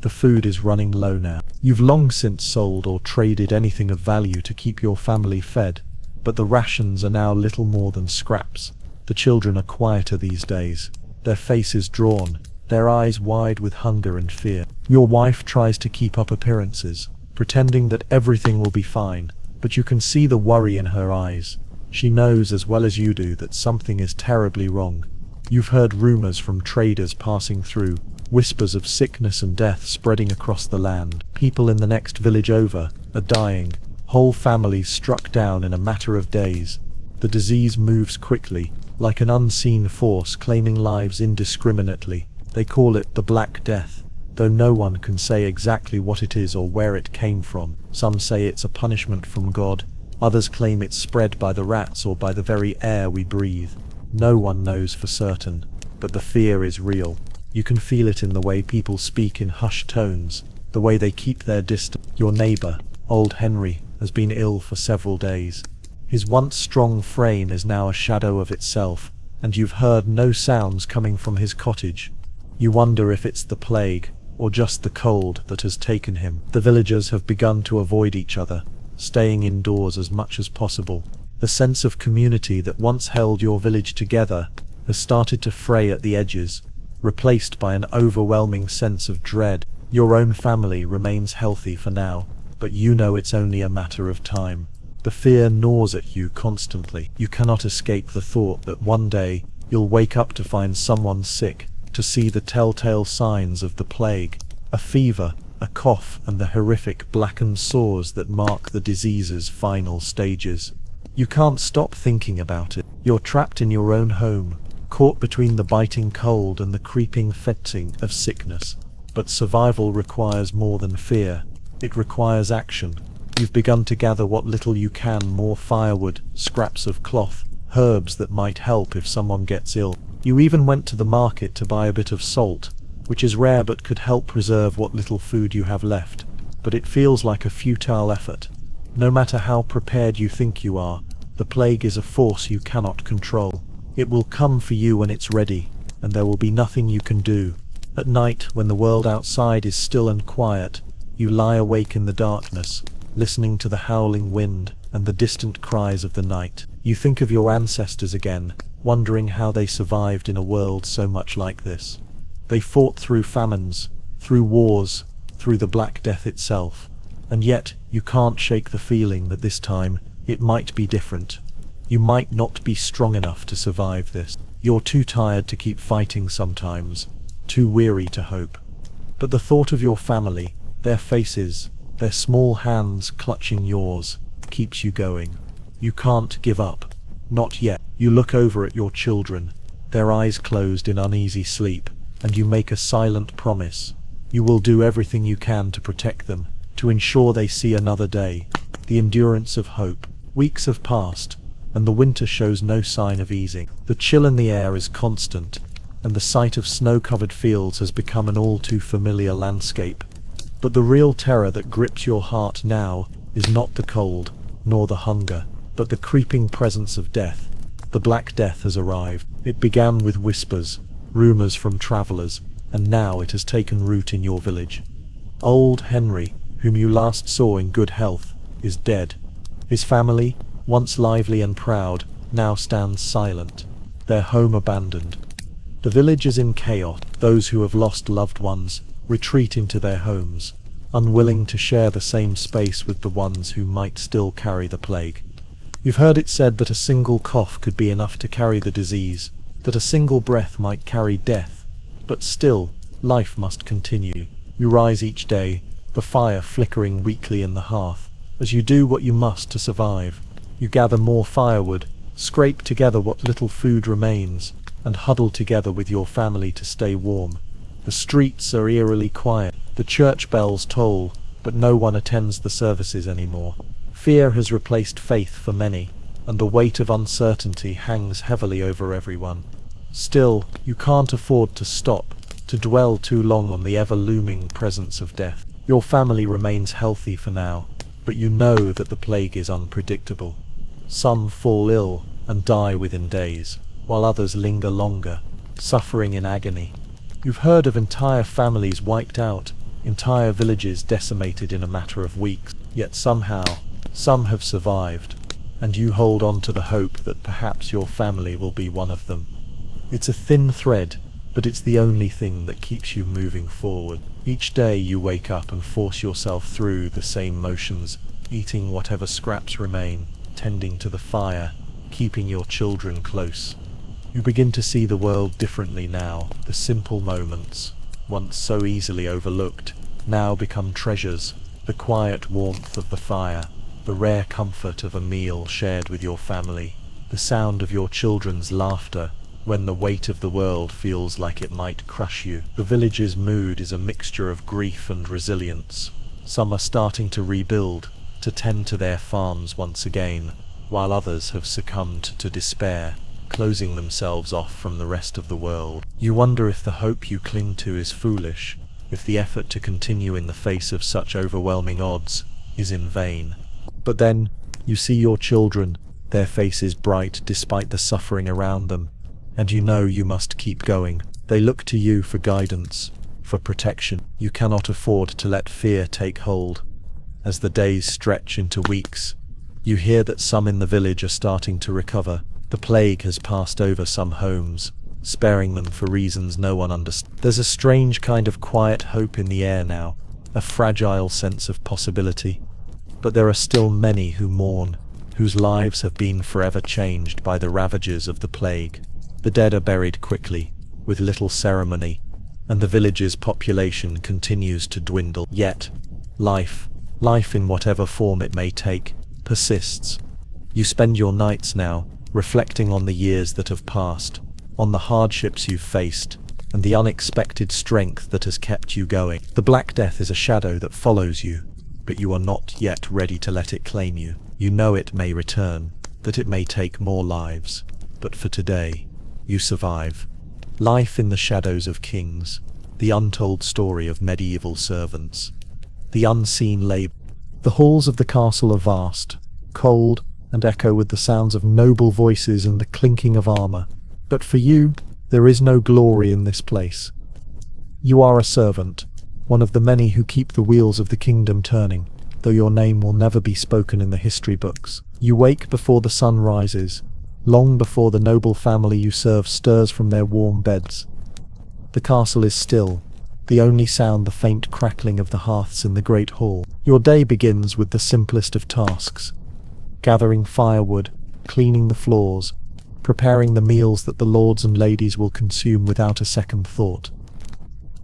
The food is running low now. You've long since sold or traded anything of value to keep your family fed, but the rations are now little more than scraps. The children are quieter these days, their faces drawn, their eyes wide with hunger and fear. Your wife tries to keep up appearances, pretending that everything will be fine, but you can see the worry in her eyes. She knows as well as you do that something is terribly wrong. You've heard rumors from traders passing through, whispers of sickness and death spreading across the land. People in the next village over are dying, whole families struck down in a matter of days. The disease moves quickly, like an unseen force claiming lives indiscriminately. They call it the Black Death, though no one can say exactly what it is or where it came from. Some say it's a punishment from God. Others claim it's spread by the rats or by the very air we breathe. No one knows for certain, but the fear is real. You can feel it in the way people speak in hushed tones, the way they keep their distance. Your neighbor, old Henry, has been ill for several days. His once strong frame is now a shadow of itself, and you've heard no sounds coming from his cottage. You wonder if it's the plague, or just the cold that has taken him. The villagers have begun to avoid each other, staying indoors as much as possible. The sense of community that once held your village together has started to fray at the edges, replaced by an overwhelming sense of dread. Your own family remains healthy for now, but you know it's only a matter of time. The fear gnaws at you constantly. You cannot escape the thought that one day you'll wake up to find someone sick, to see the telltale signs of the plague, a fever, a cough, and the horrific blackened sores that mark the disease's final stages. You can't stop thinking about it. You're trapped in your own home, caught between the biting cold and the creeping fetting of sickness. But survival requires more than fear. It requires action. You've begun to gather what little you can: more firewood, scraps of cloth, herbs that might help if someone gets ill. You even went to the market to buy a bit of salt, which is rare but could help preserve what little food you have left. but it feels like a futile effort. No matter how prepared you think you are, the plague is a force you cannot control. It will come for you when it's ready, and there will be nothing you can do. At night, when the world outside is still and quiet, you lie awake in the darkness, listening to the howling wind and the distant cries of the night. You think of your ancestors again, wondering how they survived in a world so much like this. They fought through famines, through wars, through the Black Death itself, and yet you can't shake the feeling that this time it might be different. You might not be strong enough to survive this. You're too tired to keep fighting sometimes, too weary to hope. But the thought of your family, their faces, their small hands clutching yours, keeps you going. You can't give up. Not yet. You look over at your children, their eyes closed in uneasy sleep, and you make a silent promise. You will do everything you can to protect them, to ensure they see another day. The endurance of hope. Weeks have passed, and the winter shows no sign of easing. The chill in the air is constant, and the sight of snow-covered fields has become an all too familiar landscape. But the real terror that grips your heart now is not the cold, nor the hunger, but the creeping presence of death. The Black Death has arrived. It began with whispers, rumors from travelers, and now it has taken root in your village. Old Henry, whom you last saw in good health, is dead. His family, once lively and proud, now stands silent, their home abandoned. The village is in chaos. Those who have lost loved ones retreat into their homes, unwilling to share the same space with the ones who might still carry the plague. You've heard it said that a single cough could be enough to carry the disease, that a single breath might carry death. But still, life must continue. You rise each day, the fire flickering weakly in the hearth, as you do what you must to survive. You gather more firewood, scrape together what little food remains, and huddle together with your family to stay warm. The streets are eerily quiet. The church bells toll, but no one attends the services anymore. Fear has replaced faith for many, and the weight of uncertainty hangs heavily over everyone. Still, you can't afford to stop, to dwell too long on the ever-looming presence of death. Your family remains healthy for now, but you know that the plague is unpredictable. Some fall ill and die within days, while others linger longer, suffering in agony. You've heard of entire families wiped out, entire villages decimated in a matter of weeks, yet somehow, some have survived, and you hold on to the hope that perhaps your family will be one of them. It's a thin thread, but it's the only thing that keeps you moving forward. Each day you wake up and force yourself through the same motions, eating whatever scraps remain, tending to the fire, keeping your children close. You begin to see the world differently now. The simple moments, once so easily overlooked, now become treasures. The quiet warmth of the fire, the rare comfort of a meal shared with your family, the sound of your children's laughter when the weight of the world feels like it might crush you. The village's mood is a mixture of grief and resilience. Some are starting to rebuild, to tend to their farms once again, while others have succumbed to despair, closing themselves off from the rest of the world. You wonder if the hope you cling to is foolish, if the effort to continue in the face of such overwhelming odds is in vain. But then, you see your children, their faces bright despite the suffering around them, and you know you must keep going. They look to you for guidance, for protection. You cannot afford to let fear take hold. As the days stretch into weeks, you hear that some in the village are starting to recover. The plague has passed over some homes, sparing them for reasons no one understands. There's a strange kind of quiet hope in the air now, a fragile sense of possibility. But there are still many who mourn, whose lives have been forever changed by the ravages of the plague. The dead are buried quickly, with little ceremony, and the village's population continues to dwindle. Yet, life in whatever form it may take, persists. You spend your nights now, reflecting on the years that have passed, on the hardships you've faced, and the unexpected strength that has kept you going. The Black Death is a shadow that follows you, but you are not yet ready to let it claim you. You know it may return, that it may take more lives, but for today, you survive. Life in the shadows of kings, the untold story of medieval servants. the unseen labor. The halls of the castle are vast, cold, and echo with the sounds of noble voices and the clinking of armor. But for you, there is no glory in this place. You are a servant, one of the many who keep the wheels of the kingdom turning, though your name will never be spoken in the history books. You wake before the sun rises, long before the noble family you serve stirs from their warm beds. The castle is still, the only sound the faint crackling of the hearths in the great hall. Your day begins with the simplest of tasks: gathering firewood, cleaning the floors, preparing the meals that the lords and ladies will consume without a second thought.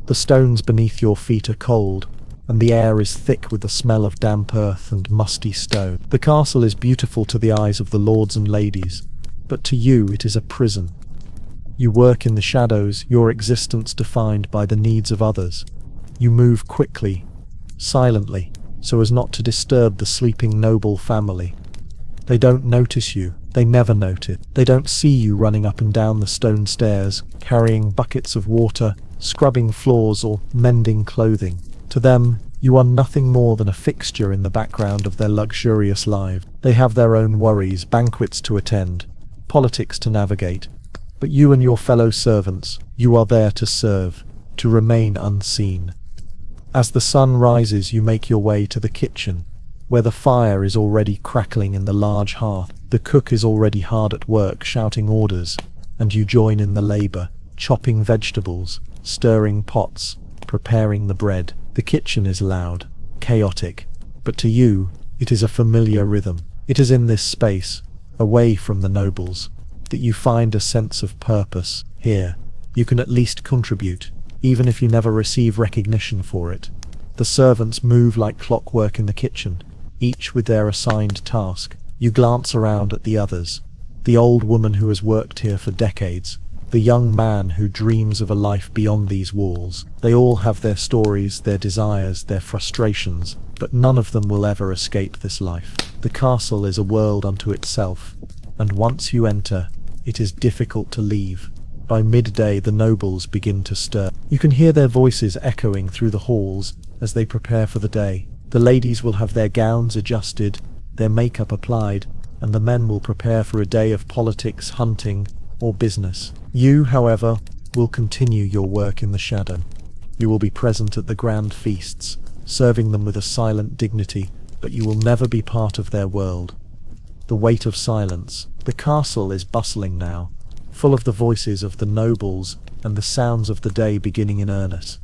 The stones beneath your feet are cold, and the air is thick with the smell of damp earth and musty stone. The castle is beautiful to the eyes of the lords and ladies, but to you it is a prison. You work in the shadows, your existence defined by the needs of others. You move quickly, silently, so as not to disturb the sleeping noble family. They don't notice you, they never notice. They don't see you running up and down the stone stairs, carrying buckets of water, scrubbing floors, or mending clothing. To them, you are nothing more than a fixture in the background of their luxurious lives. They have their own worries, banquets to attend, politics to navigate. But you and your fellow servants, you are there to serve, to remain unseen. As the sun rises, you make your way to the kitchen, where the fire is already crackling in the large hearth. The cook is already hard at work shouting orders, and you join in the labor, chopping vegetables, stirring pots, preparing the bread. The kitchen is loud, chaotic, but to you, it is a familiar rhythm. It is in this space, away from the nobles, that you find a sense of purpose. Here, you can at least contribute, even if you never receive recognition for it. The servants move like clockwork in the kitchen, each with their assigned task. You glance around at the others, the old woman who has worked here for decades, the young man who dreams of a life beyond these walls. They all have their stories, their desires, their frustrations, but none of them will ever escape this life. The castle is a world unto itself, and once you enter, it is difficult to leave. By midday, the nobles begin to stir. You can hear their voices echoing through the halls as they prepare for the day. The ladies will have their gowns adjusted, their makeup applied, and the men will prepare for a day of politics, hunting, or business. You, however, will continue your work in the shadow. You will be present at the grand feasts, serving them with a silent dignity, but you will never be part of their world. The weight of silence. The castle is bustling now, full of the voices of the nobles and the sounds of the day beginning in earnest.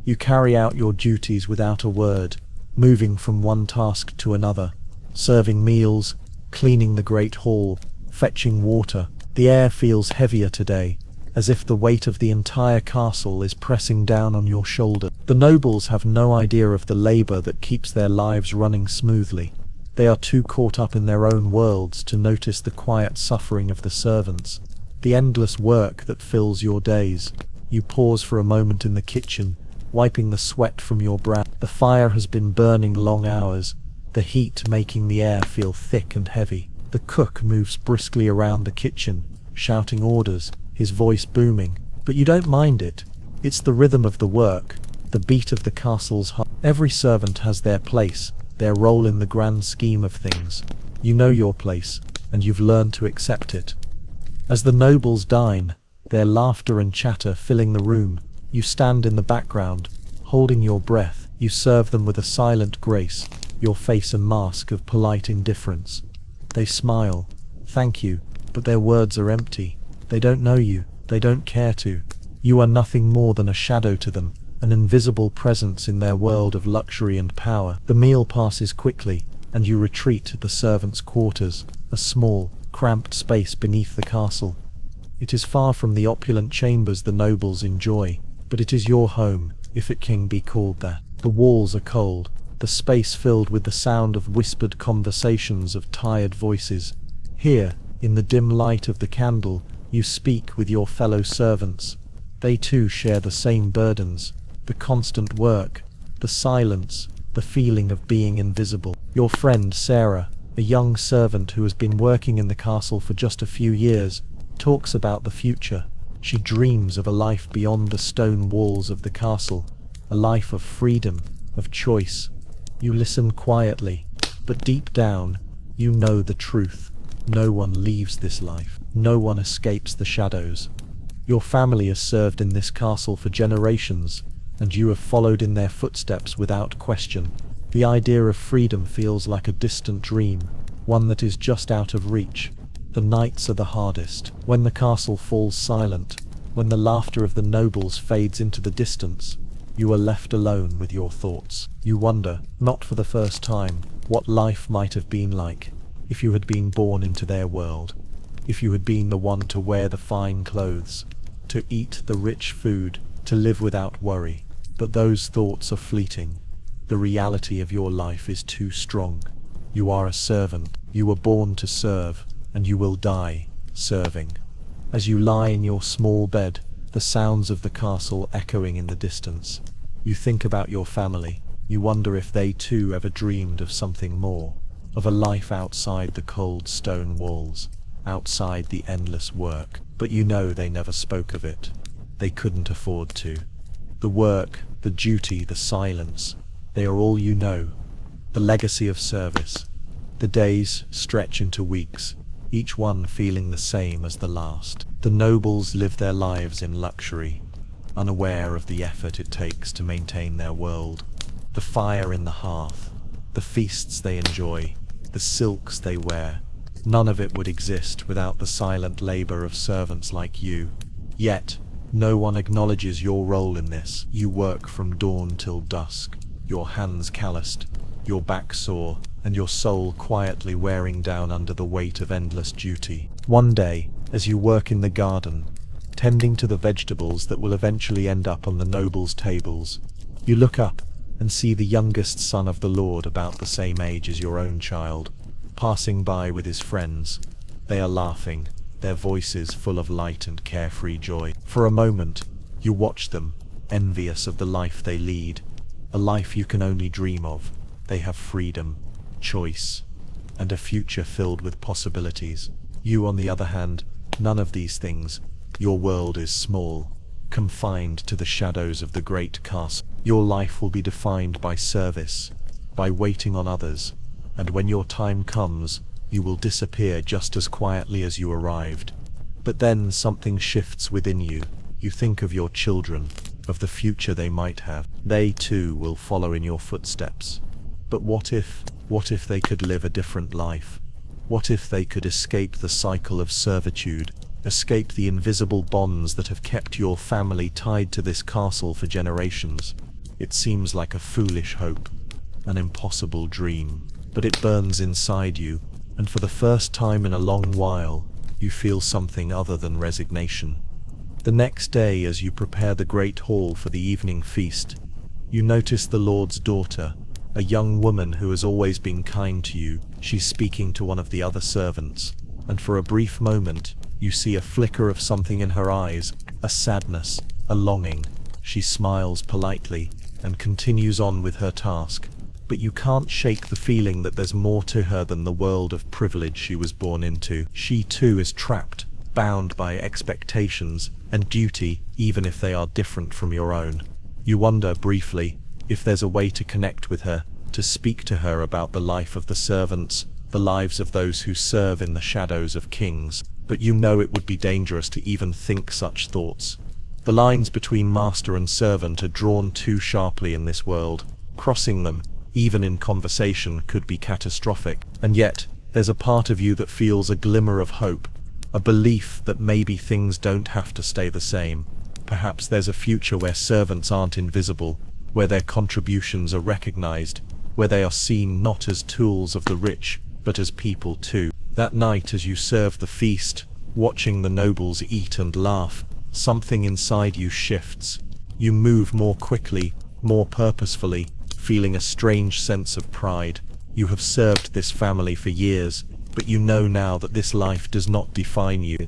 You carry out your duties without a word, moving from one task to another, serving meals, cleaning the great hall, fetching water. The air feels heavier today, as if the weight of the entire castle is pressing down on your shoulder. The nobles have no idea of the labor that keeps their lives running smoothly. They are too caught up in their own worlds to notice the quiet suffering of the servants, the endless work that fills your days. You pause for a moment in the kitchen, wiping the sweat from your brow. The fire has been burning long hours, the heat making the air feel thick and heavy. The cook moves briskly around the kitchen, shouting orders, his voice booming. But you don't mind it. It's the rhythm of the work, the beat of the castle's heart. Every servant has their place, their role in the grand scheme of things. You know your place, and you've learned to accept it. As the nobles dine, their laughter and chatter filling the room, you stand in the background, holding your breath. You serve them with a silent grace, your face a mask of polite indifference. They smile, thank you, but their words are empty. They don't know you, they don't care to. You are nothing more than a shadow to them, an invisible presence in their world of luxury and power. The meal passes quickly, and you retreat to the servants' quarters, a small, cramped space beneath the castle. It is far from the opulent chambers the nobles enjoy, but it is your home, if it can be called that. The walls are cold, the space filled with the sound of whispered conversations of tired voices. Here, in the dim light of the candle, you speak with your fellow servants. They too share the same burdens, the constant work, the silence, the feeling of being invisible. Your friend Sarah, a young servant who has been working in the castle for just a few years, talks about the future. She dreams of a life beyond the stone walls of the castle, a life of freedom, of choice, You listen quietly, but deep down, you know the truth. No one leaves this life. No one escapes the shadows. Your family has served in this castle for generations, and you have followed in their footsteps without question. The idea of freedom feels like a distant dream, one that is just out of reach. The nights are the hardest, when the castle falls silent, when the laughter of the nobles fades into the distance. You are left alone with your thoughts. You wonder, not for the first time, what life might have been like if you had been born into their world. If you had been the one to wear the fine clothes, to eat the rich food, to live without worry. But those thoughts are fleeting. The reality of your life is too strong. You are a servant. You were born to serve, and you will die serving. As you lie in your small bed, the sounds of the castle echoing in the distance, you think about your family. You wonder if they too ever dreamed of something more, of a life outside the cold stone walls, outside the endless work. But you know they never spoke of it. They couldn't afford to. The work, the duty, the silence, they are all you know. The legacy of service. The days stretch into weeks, each one feeling the same as the last. The nobles live their lives in luxury, unaware of the effort it takes to maintain their world. The fire in the hearth, the feasts they enjoy, the silks they wear, none of it would exist without the silent labor of servants like you. Yet, no one acknowledges your role in this. You work from dawn till dusk, your hands calloused, your back sore, and your soul quietly wearing down under the weight of endless duty. One day, as you work in the garden, tending to the vegetables that will eventually end up on the nobles' tables, you look up and see the youngest son of the Lord, about the same age as your own child, passing by with his friends. They are laughing, their voices full of light and carefree joy. For a moment, you watch them, envious of the life they lead, a life you can only dream of. They have freedom, choice, and a future filled with possibilities. You, on the other hand, none of these things. Your world is small, confined to the shadows of the great castle. Your life will be defined by service, by waiting on others, and when your time comes, you will disappear just as quietly as you arrived. But then something shifts within you. You think of your children, of the future they might have. They too will follow in your footsteps. But what if they could live a different life? What if they could escape the cycle of servitude, escape the invisible bonds that have kept your family tied to this castle for generations? It seems like a foolish hope, an impossible dream, but it burns inside you, and for the first time in a long while, you feel something other than resignation. The next day, as you prepare the great hall for the evening feast, you notice the Lord's daughter, a young woman who has always been kind to you. She's speaking to one of the other servants, and for a brief moment, you see a flicker of something in her eyes, a sadness, a longing. She smiles politely, and continues on with her task. But you can't shake the feeling that there's more to her than the world of privilege she was born into. She too is trapped, bound by expectations and duty, even if they are different from your own. You wonder briefly if there's a way to connect with her, to speak to her about the life of the servants, the lives of those who serve in the shadows of kings. But you know it would be dangerous to even think such thoughts. The lines between master and servant are drawn too sharply in this world. Crossing them, even in conversation, could be catastrophic. And yet, there's a part of you that feels a glimmer of hope, a belief that maybe things don't have to stay the same. Perhaps there's a future where servants aren't invisible, where their contributions are recognized, where they are seen not as tools of the rich, but as people too. That night, as you serve the feast, watching the nobles eat and laugh, something inside you shifts. You move more quickly, more purposefully, feeling a strange sense of pride. You have served this family for years, but you know now that this life does not define you.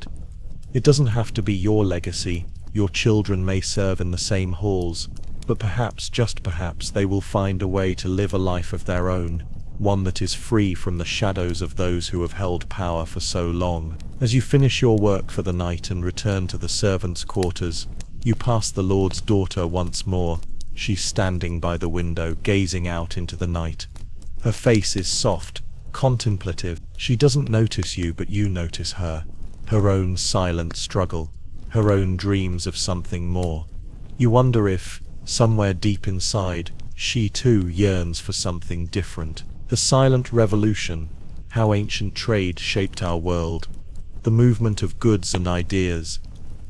It doesn't have to be your legacy. Your children may serve in the same halls, but perhaps, just perhaps, they will find a way to live a life of their own, one that is free from the shadows of those who have held power for so long. As you finish your work for the night and return to the servants' quarters, you pass the Lord's daughter once more. She's standing by the window, gazing out into the night. Her face is soft, contemplative. She doesn't notice you, but you notice her. Her own silent struggle, her own dreams of something more. You wonder if, somewhere deep inside, she too yearns for something different. The silent revolution, how ancient trade shaped our world. The movement of goods and ideas.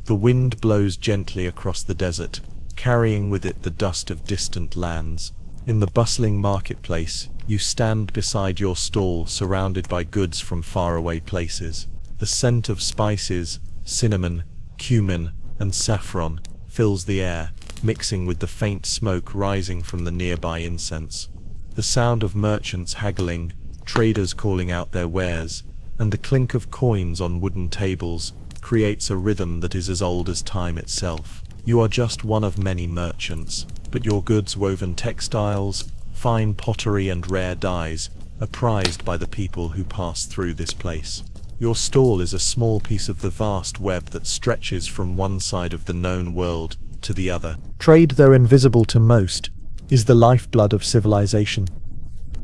The wind blows gently across the desert, carrying with it the dust of distant lands. In the bustling marketplace, you stand beside your stall, surrounded by goods from faraway places. The scent of spices, cinnamon, cumin, and saffron fills the air, mixing with the faint smoke rising from the nearby incense. The sound of merchants haggling, traders calling out their wares, and the clink of coins on wooden tables creates a rhythm that is as old as time itself. You are just one of many merchants, but your goods, woven textiles, fine pottery and rare dyes, are prized by the people who pass through this place. Your stall is a small piece of the vast web that stretches from one side of the known world to the other. Trade, though invisible to most, is the lifeblood of civilization.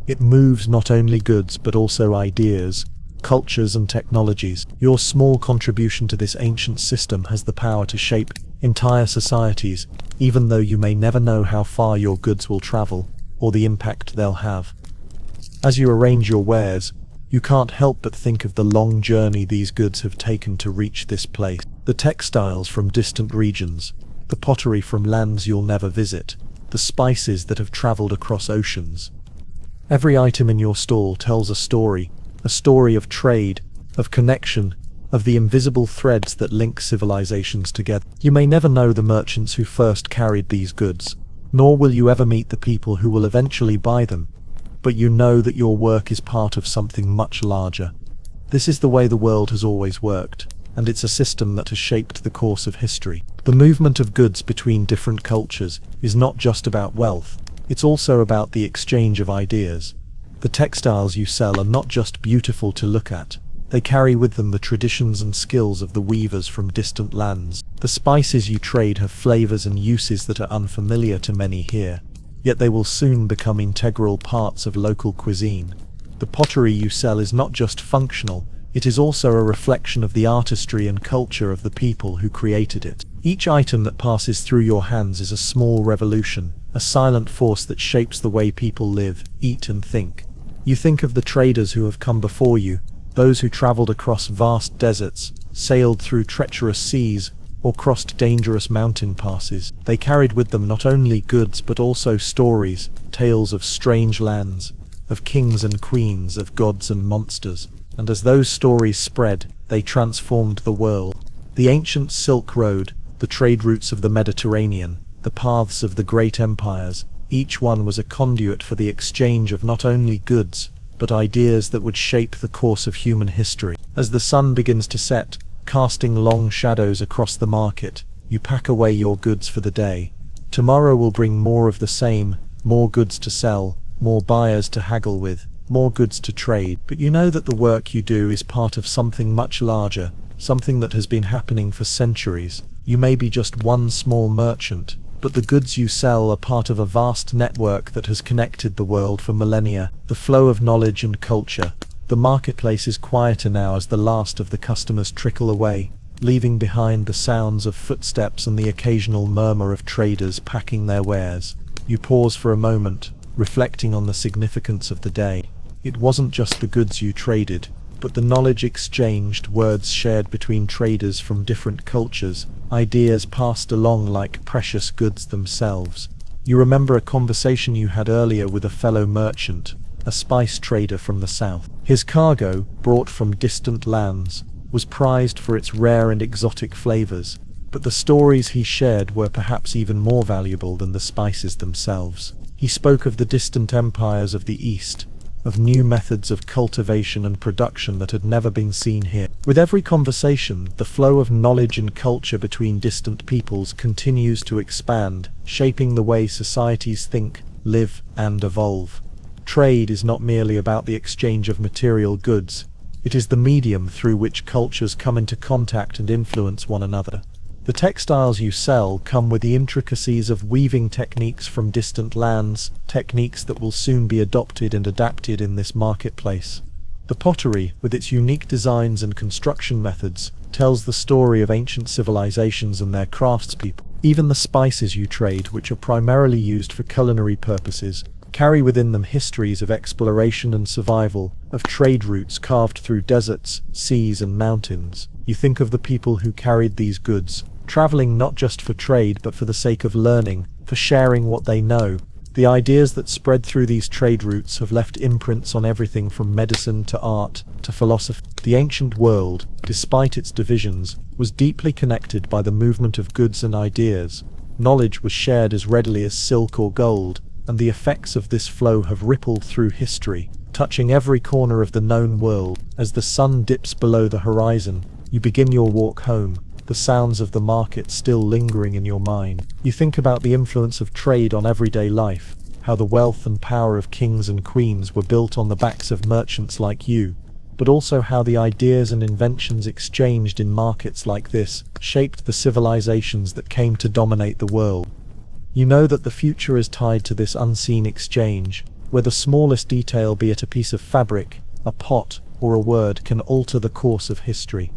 It moves not only goods but also ideas, cultures and technologies. Your small contribution to this ancient system has the power to shape entire societies, even though you may never know how far your goods will travel or the impact they'll have. As you arrange your wares, you can't help but think of the long journey these goods have taken to reach this place. The textiles from distant regions, the pottery from lands you'll never visit, the spices that have traveled across oceans. Every item in your stall tells a story of trade, of connection, of the invisible threads that link civilizations together. You may never know the merchants who first carried these goods, nor will you ever meet the people who will eventually buy them, but you know that your work is part of something much larger. This is the way the world has always worked, and it's a system that has shaped the course of history. The movement of goods between different cultures is not just about wealth, it's also about the exchange of ideas. The textiles you sell are not just beautiful to look at, they carry with them the traditions and skills of the weavers from distant lands. The spices you trade have flavors and uses that are unfamiliar to many here, yet they will soon become integral parts of local cuisine. The pottery you sell is not just functional, it is also a reflection of the artistry and culture of the people who created it. Each item that passes through your hands is a small revolution, a silent force that shapes the way people live, eat and think. You think of the traders who have come before you, those who traveled across vast deserts, sailed through treacherous seas, or crossed dangerous mountain passes. They carried with them not only goods but also stories, tales of strange lands, of kings and queens, of gods and monsters. And as those stories spread, they transformed the world. The ancient Silk Road, the trade routes of the Mediterranean, the paths of the great empires, each one was a conduit for the exchange of not only goods, but ideas that would shape the course of human history. As the sun begins to set, casting long shadows across the market, you pack away your goods for the day. Tomorrow will bring more of the same, more goods to sell, more buyers to haggle with, more goods to trade. But you know that the work you do is part of something much larger, something that has been happening for centuries. You may be just one small merchant, but the goods you sell are part of a vast network that has connected the world for millennia. The flow of knowledge and culture. The marketplace is quieter now as the last of the customers trickle away, leaving behind the sounds of footsteps and the occasional murmur of traders packing their wares. You pause for a moment, reflecting on the significance of the day. It wasn't just the goods you traded, but the knowledge exchanged, words shared between traders from different cultures, ideas passed along like precious goods themselves. You remember a conversation you had earlier with a fellow merchant, a spice trader from the south. His cargo, brought from distant lands, was prized for its rare and exotic flavors, but the stories he shared were perhaps even more valuable than the spices themselves. He spoke of the distant empires of the East, of new methods of cultivation and production that had never been seen here. With every conversation, the flow of knowledge and culture between distant peoples continues to expand, shaping the way societies think, live, and evolve. Trade is not merely about the exchange of material goods, it is the medium through which cultures come into contact and influence one another. The textiles you sell come with the intricacies of weaving techniques from distant lands, techniques that will soon be adopted and adapted in this marketplace. The pottery, with its unique designs and construction methods, tells the story of ancient civilizations and their craftspeople. Even the spices you trade, which are primarily used for culinary purposes, carry within them histories of exploration and survival, of trade routes carved through deserts, seas and mountains. You think of the people who carried these goods, traveling not just for trade but for the sake of learning, for sharing what they know. The ideas that spread through these trade routes have left imprints on everything from medicine to art to philosophy. The ancient world, despite its divisions, was deeply connected by the movement of goods and ideas. Knowledge was shared as readily as silk or gold, and the effects of this flow have rippled through history, touching every corner of the known world. As the sun dips below the horizon, you begin your walk home, the sounds of the market still lingering in your mind. You think about the influence of trade on everyday life, how the wealth and power of kings and queens were built on the backs of merchants like you, but also how the ideas and inventions exchanged in markets like this shaped the civilizations that came to dominate the world. You know that the future is tied to this unseen exchange, where the smallest detail, be it a piece of fabric, a pot, or a word, can alter the course of history.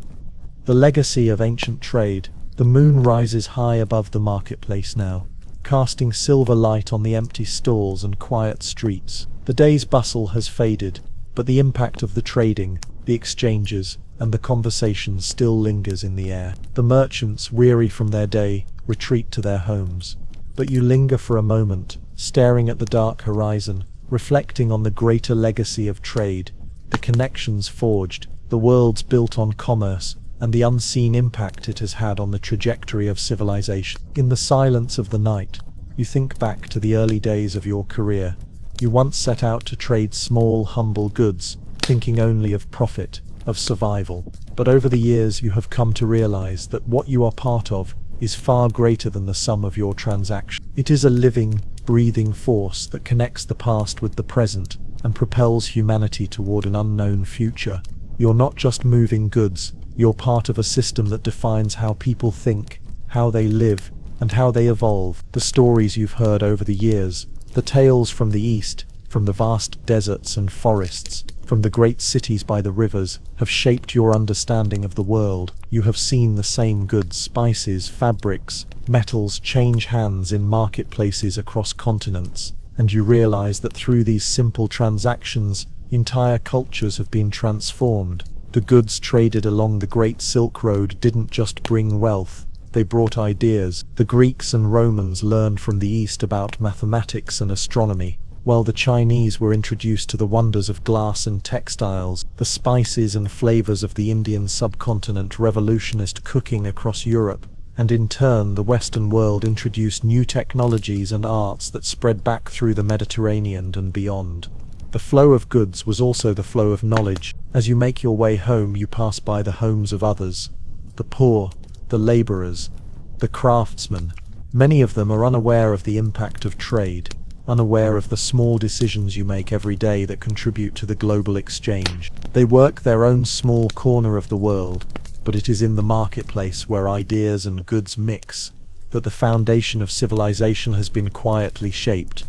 The legacy of ancient trade. The moon rises high above the marketplace now, casting silver light on the empty stalls and quiet streets. The day's bustle has faded, but the impact of the trading, the exchanges, and the conversations still lingers in the air. The merchants, weary from their day, retreat to their homes. But you linger for a moment, staring at the dark horizon, reflecting on the greater legacy of trade, the connections forged, the worlds built on commerce, and the unseen impact it has had on the trajectory of civilization. In the silence of the night, you think back to the early days of your career. You once set out to trade small, humble goods, thinking only of profit, of survival. But over the years you have come to realize that what you are part of is far greater than the sum of your transactions. It is a living, breathing force that connects the past with the present and propels humanity toward an unknown future. You're not just moving goods, you're part of a system that defines how people think, how they live, and how they evolve. The stories you've heard over the years, the tales from the East, from the vast deserts and forests, from the great cities by the rivers, have shaped your understanding of the world. You have seen the same goods, spices, fabrics, metals change hands in marketplaces across continents, and you realize that through these simple transactions, entire cultures have been transformed. The goods traded along the Great Silk Road didn't just bring wealth, they brought ideas. The Greeks and Romans learned from the East about mathematics and astronomy, while the Chinese were introduced to the wonders of glass and textiles. The spices and flavors of the Indian subcontinent revolutionized cooking across Europe, and in turn the Western world introduced new technologies and arts that spread back through the Mediterranean and beyond. The flow of goods was also the flow of knowledge. As you make your way home, you pass by the homes of others, the poor, the laborers, the craftsmen. Many of them are unaware of the impact of trade, unaware of the small decisions you make every day that contribute to the global exchange. They work their own small corner of the world, but it is in the marketplace where ideas and goods mix that the foundation of civilization has been quietly shaped.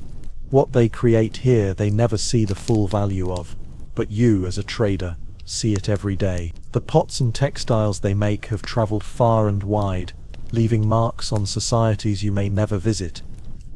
What they create here they never see the full value of, but you, as a trader, see it every day. The pots and textiles they make have traveled far and wide, leaving marks on societies you may never visit.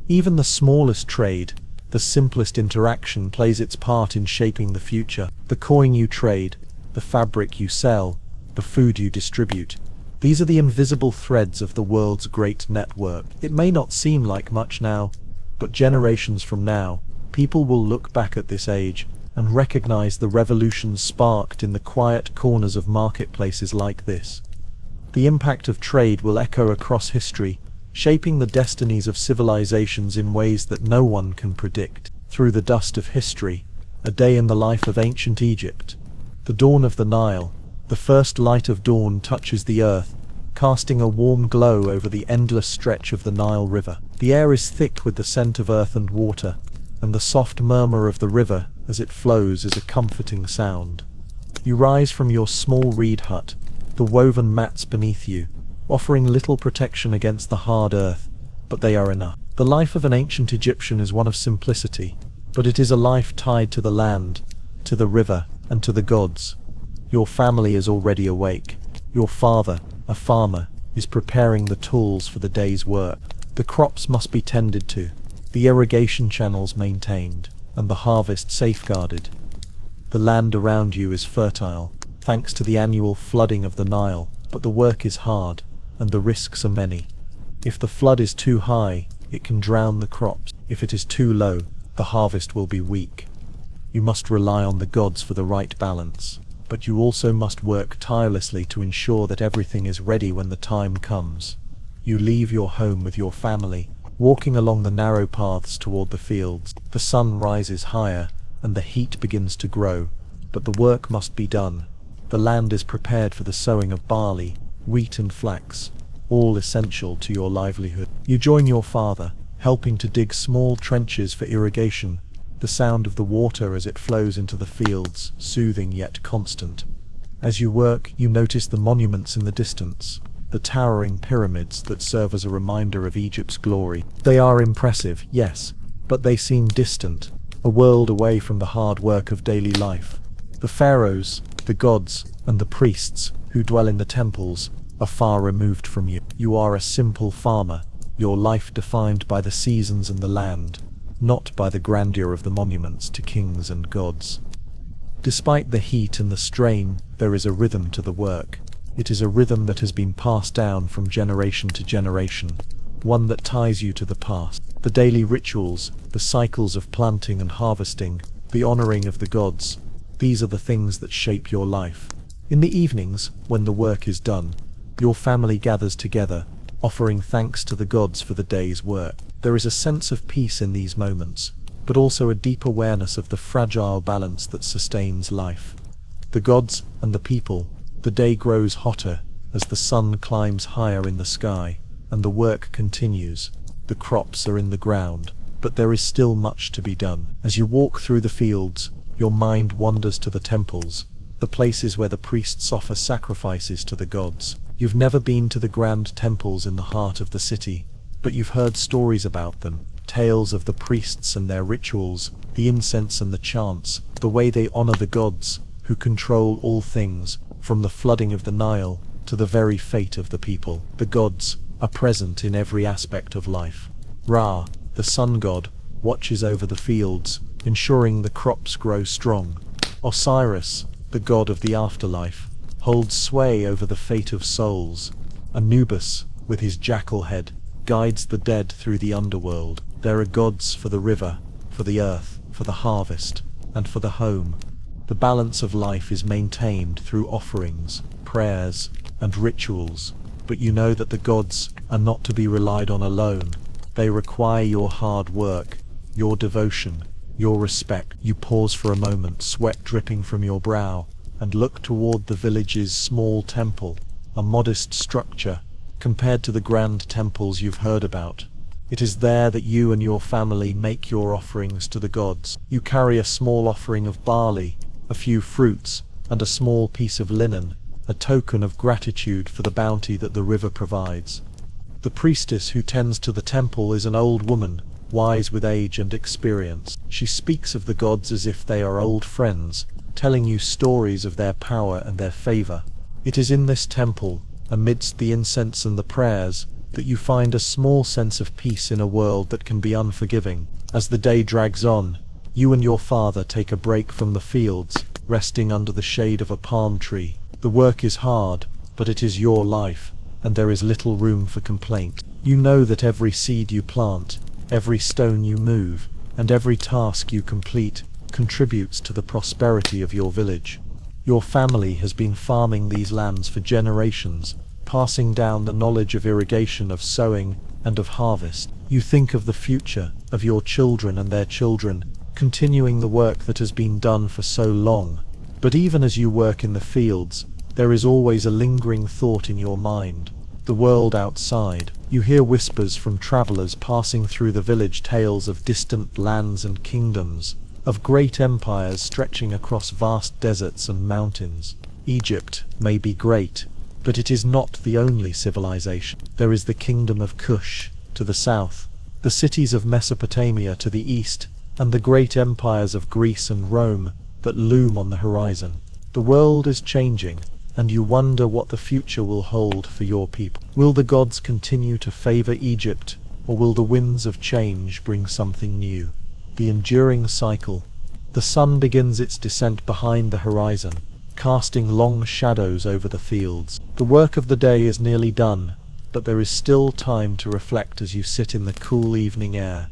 Even the smallest trade, the simplest interaction, plays its part in shaping the future. The coin you trade, the fabric you sell, the food you distribute. These are the invisible threads of the world's great network. It may not seem like much now, but generations from now, people will look back at this age and recognize the revolutions sparked in the quiet corners of marketplaces like this. The impact of trade will echo across history, shaping the destinies of civilizations in ways that no one can predict. Through the dust of history, a day in the life of ancient Egypt. The dawn of the Nile, the first light of dawn touches the earth, casting a warm glow over the endless stretch of the Nile River. The air is thick with the scent of earth and water, and the soft murmur of the river as it flows is a comforting sound. You rise from your small reed hut, the woven mats beneath you, offering little protection against the hard earth, but they are enough. The life of an ancient Egyptian is one of simplicity, but it is a life tied to the land, to the river, and to the gods. Your family is already awake. Your father, a farmer, is preparing the tools for the day's work. The crops must be tended to, the irrigation channels maintained, and the harvest safeguarded. The land around you is fertile, thanks to the annual flooding of the Nile, but the work is hard, and the risks are many. If the flood is too high, it can drown the crops. If it is too low, the harvest will be weak. You must rely on the gods for the right balance, but you also must work tirelessly to ensure that everything is ready when the time comes. You leave your home with your family, walking along the narrow paths toward the fields. The sun rises higher, and the heat begins to grow, but the work must be done. The land is prepared for the sowing of barley, wheat and flax, all essential to your livelihood. You join your father, helping to dig small trenches for irrigation, the sound of the water as it flows into the fields, soothing yet constant. As you work, you notice the monuments in the distance, the towering pyramids that serve as a reminder of Egypt's glory. They are impressive, yes, but they seem distant, a world away from the hard work of daily life. The pharaohs, the gods, and the priests who dwell in the temples are far removed from you. You are a simple farmer, your life defined by the seasons and the land, not by the grandeur of the monuments to kings and gods. Despite the heat and the strain, there is a rhythm to the work. It is a rhythm that has been passed down from generation to generation, one that ties you to the past. The daily rituals, the cycles of planting and harvesting, the honoring of the gods, these are the things that shape your life. In the evenings, when the work is done, your family gathers together, offering thanks to the gods for the day's work. There is a sense of peace in these moments, but also a deep awareness of the fragile balance that sustains life. The gods and the people, the day grows hotter as the sun climbs higher in the sky, and the work continues. The crops are in the ground, but there is still much to be done. As you walk through the fields, your mind wanders to the temples, the places where the priests offer sacrifices to the gods. You've never been to the grand temples in the heart of the city, but you've heard stories about them, tales of the priests and their rituals, the incense and the chants, the way they honor the gods, who control all things, from the flooding of the Nile to the very fate of the people. The gods are present in every aspect of life. Ra, the sun god, watches over the fields, ensuring the crops grow strong. Osiris, the god of the afterlife, holds sway over the fate of souls. Anubis, with his jackal head, guides the dead through the underworld. There are gods for the river, for the earth, for the harvest, and for the home. The balance of life is maintained through offerings, prayers, and rituals, but you know that the gods are not to be relied on alone. They require your hard work, your devotion, your respect. You pause for a moment, sweat dripping from your brow, and look toward the village's small temple, a modest structure compared to the grand temples you've heard about. It is there that you and your family make your offerings to the gods. You carry a small offering of barley, a few fruits, and a small piece of linen, a token of gratitude for the bounty that the river provides. The priestess who tends to the temple is an old woman, wise with age and experience. She speaks of the gods as if they are old friends, telling you stories of their power and their favor. It is in this temple, amidst the incense and the prayers, that you find a small sense of peace in a world that can be unforgiving. As the day drags on, you and your father take a break from the fields, resting under the shade of a palm tree. The work is hard, but it is your life, and there is little room for complaint. You know that every seed you plant, every stone you move, and every task you complete contributes to the prosperity of your village. Your family has been farming these lands for generations, passing down the knowledge of irrigation, of sowing, and of harvest. You think of the future, of your children and their children, continuing the work that has been done for so long. But even as you work in the fields, there is always a lingering thought in your mind. The world outside. You hear whispers from travelers passing through the village, tales of distant lands and kingdoms, of great empires stretching across vast deserts and mountains. Egypt may be great, But it is not the only civilization. There is the kingdom of Kush to the south, the cities of Mesopotamia to the east, and the great empires of Greece and Rome that loom on the horizon. The world is changing, and you wonder what the future will hold for your people. Will the gods continue to favor Egypt, or will the winds of change bring something new? The enduring cycle. The sun begins its descent behind the horizon, casting long shadows over the fields. The work of the day is nearly done, but there is still time to reflect as you sit in the cool evening air.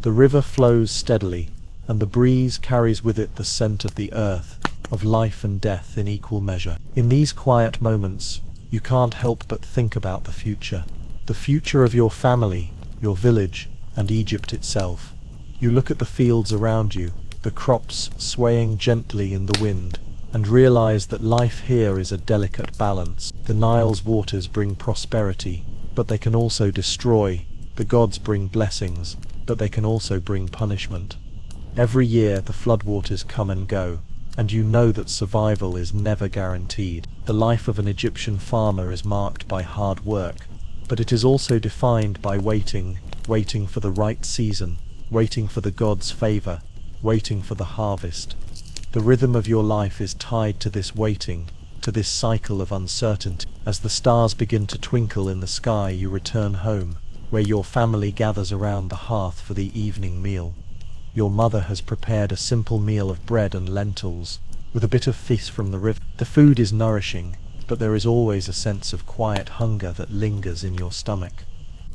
The river flows steadily, and the breeze carries with it the scent of the earth, of life and death in equal measure. In these quiet moments, you can't help but think about the future. The future of your family, your village, and Egypt itself. You look at the fields around you, the crops swaying gently in the wind, and realize that life here is a delicate balance. The Nile's waters bring prosperity, but they can also destroy. The gods bring blessings, but they can also bring punishment. Every year the floodwaters come and go, and you know that survival is never guaranteed. The life of an Egyptian farmer is marked by hard work, but it is also defined by waiting for the right season, waiting for the gods' favor, waiting for the harvest. The rhythm of your life is tied to this waiting, to this cycle of uncertainty. As the stars begin to twinkle in the sky, you return home, where your family gathers around the hearth for the evening meal. Your mother has prepared a simple meal of bread and lentils, with a bit of fish from the river. The food is nourishing, but there is always a sense of quiet hunger that lingers in your stomach.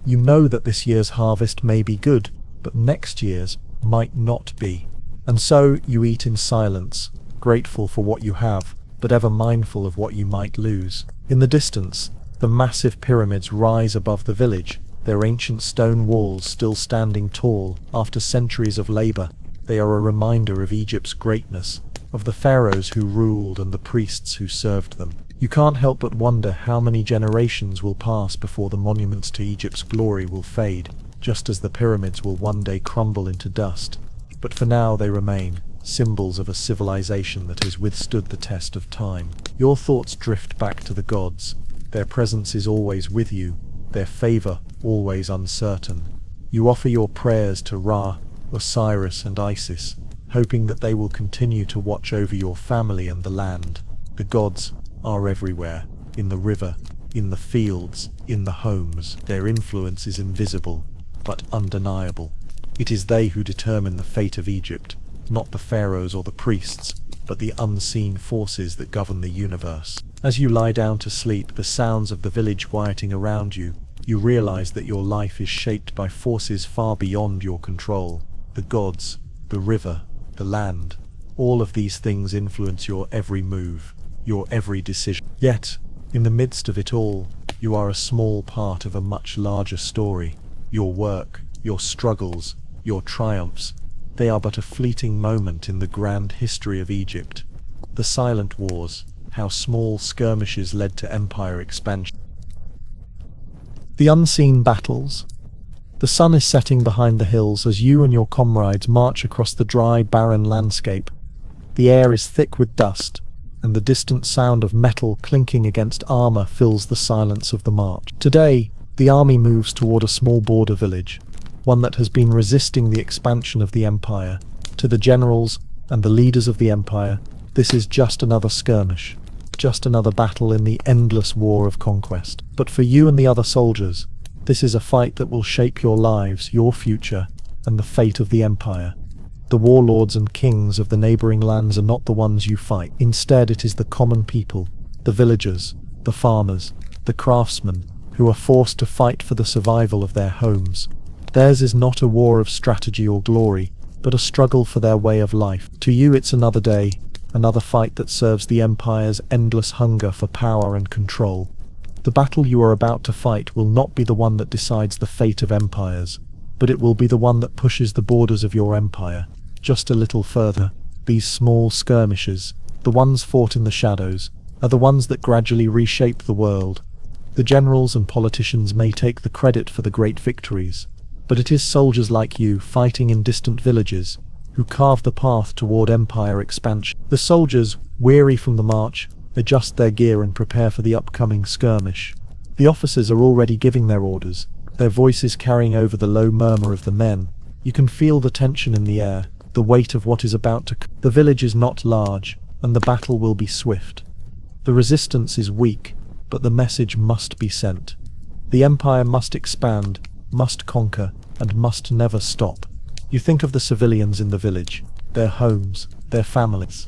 You know that this year's harvest may be good, but next year's might not be. And so you eat in silence, grateful for what you have, but ever mindful of what you might lose. In the distance, the massive pyramids rise above the village, their ancient stone walls still standing tall after centuries of labor. They are a reminder of Egypt's greatness, of the pharaohs who ruled and the priests who served them. You can't help but wonder how many generations will pass before the monuments to Egypt's glory will fade, just as the pyramids will one day crumble into dust. But for now they remain, symbols of a civilization that has withstood the test of time. Your thoughts drift back to the gods. Their presence is always with you, their favor always uncertain. You offer your prayers to Ra, Osiris, and Isis, hoping that they will continue to watch over your family and the land. The gods are everywhere, in the river, in the fields, in the homes. Their influence is invisible, but undeniable. It is they who determine the fate of Egypt, not the pharaohs or the priests, but the unseen forces that govern the universe. As you lie down to sleep, the sounds of the village quieting around you, you realize that your life is shaped by forces far beyond your control. The gods, the river, the land, all of these things influence your every move, your every decision. Yet, in the midst of it all, you are a small part of a much larger story. Your work, your struggles, your triumphs, they are but a fleeting moment in the grand history of Egypt. The silent wars, how small skirmishes led to empire expansion. The unseen battles. The sun is setting behind the hills as you and your comrades march across the dry, barren landscape. The air is thick with dust, and the distant sound of metal clinking against armor fills the silence of the march. Today, the army moves toward a small border village, one that has been resisting the expansion of the empire. To the generals and the leaders of the empire, this is just another skirmish, just another battle in the endless war of conquest. But for you and the other soldiers, this is a fight that will shape your lives, your future, and the fate of the empire. The warlords and kings of the neighboring lands are not the ones you fight. Instead, it is the common people, the villagers, the farmers, the craftsmen, who are forced to fight for the survival of their homes. Theirs is not a war of strategy or glory, but a struggle for their way of life. To you it's another day, another fight that serves the empire's endless hunger for power and control. The battle you are about to fight will not be the one that decides the fate of empires, but it will be the one that pushes the borders of your empire just a little further. These small skirmishes, the ones fought in the shadows, are the ones that gradually reshape the world. The generals and politicians may take the credit for the great victories, but it is soldiers like you, fighting in distant villages, who carve the path toward empire expansion. The soldiers, weary from the march, adjust their gear and prepare for the upcoming skirmish. The officers are already giving their orders, their voices carrying over the low murmur of the men. You can feel the tension in the air, the weight of what is about to come. The village is not large, and the battle will be swift. The resistance is weak, but the message must be sent. The empire must expand, must conquer, and must never stop. You think of the civilians in the village, their homes, their families.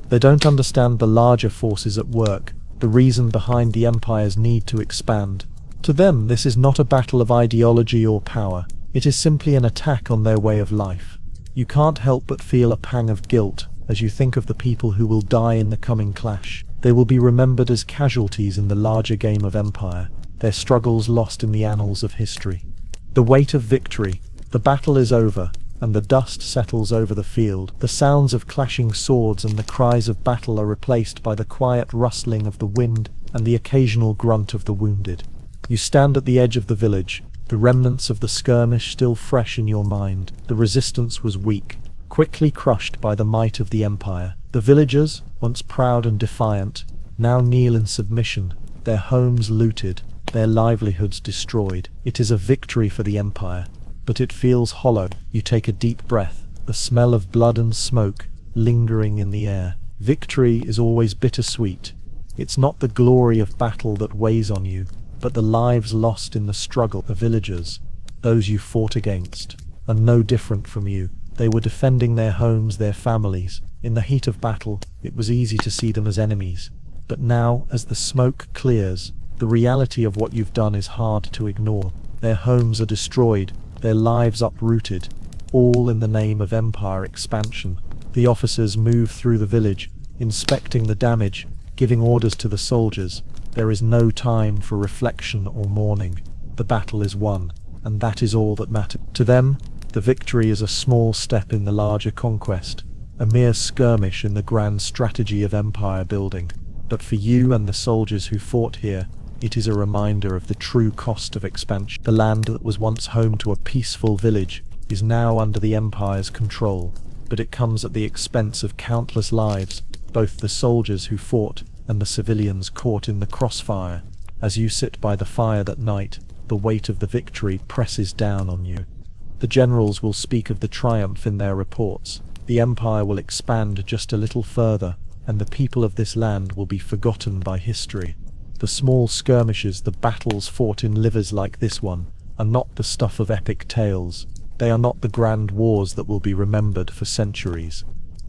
They don't understand the larger forces at work, the reason behind the empire's need to expand. To them, this is not a battle of ideology or power. It is simply an attack on their way of life. You can't help but feel a pang of guilt as you think of the people who will die in the coming clash. They will be remembered as casualties in the larger game of empire, their struggles lost in the annals of history. The weight of victory. The battle is over, and the dust settles over the field. The sounds of clashing swords and the cries of battle are replaced by the quiet rustling of the wind and the occasional grunt of the wounded. You stand at the edge of the village, the remnants of the skirmish still fresh in your mind. The resistance was weak, quickly crushed by the might of the empire. The villagers, once proud and defiant, now kneel in submission, their homes looted, their livelihoods destroyed. It is a victory for the empire, but it feels hollow. You take a deep breath, the smell of blood and smoke lingering in the air. Victory is always bittersweet. It's not the glory of battle that weighs on you, but the lives lost in the struggle. The villagers, those you fought against, are no different from you. They were defending their homes, their families. In the heat of battle, it was easy to see them as enemies. But now, as the smoke clears, the reality of what you've done is hard to ignore. Their homes are destroyed, their lives uprooted, all in the name of empire expansion. The officers move through the village, inspecting the damage, giving orders to the soldiers. There is no time for reflection or mourning. The battle is won, and that is all that matters. To them, the victory is a small step in the larger conquest, a mere skirmish in the grand strategy of empire building. But for you and the soldiers who fought here, it is a reminder of the true cost of expansion. The land that was once home to a peaceful village is now under the empire's control, but it comes at the expense of countless lives, both the soldiers who fought and the civilians caught in the crossfire. As you sit by the fire that night, the weight of the victory presses down on you. The generals will speak of the triumph in their reports. The empire will expand just a little further, and the people of this land will be forgotten by history. The small skirmishes, the battles fought in livers like this one, are not the stuff of epic tales. They are not the grand wars that will be remembered for centuries.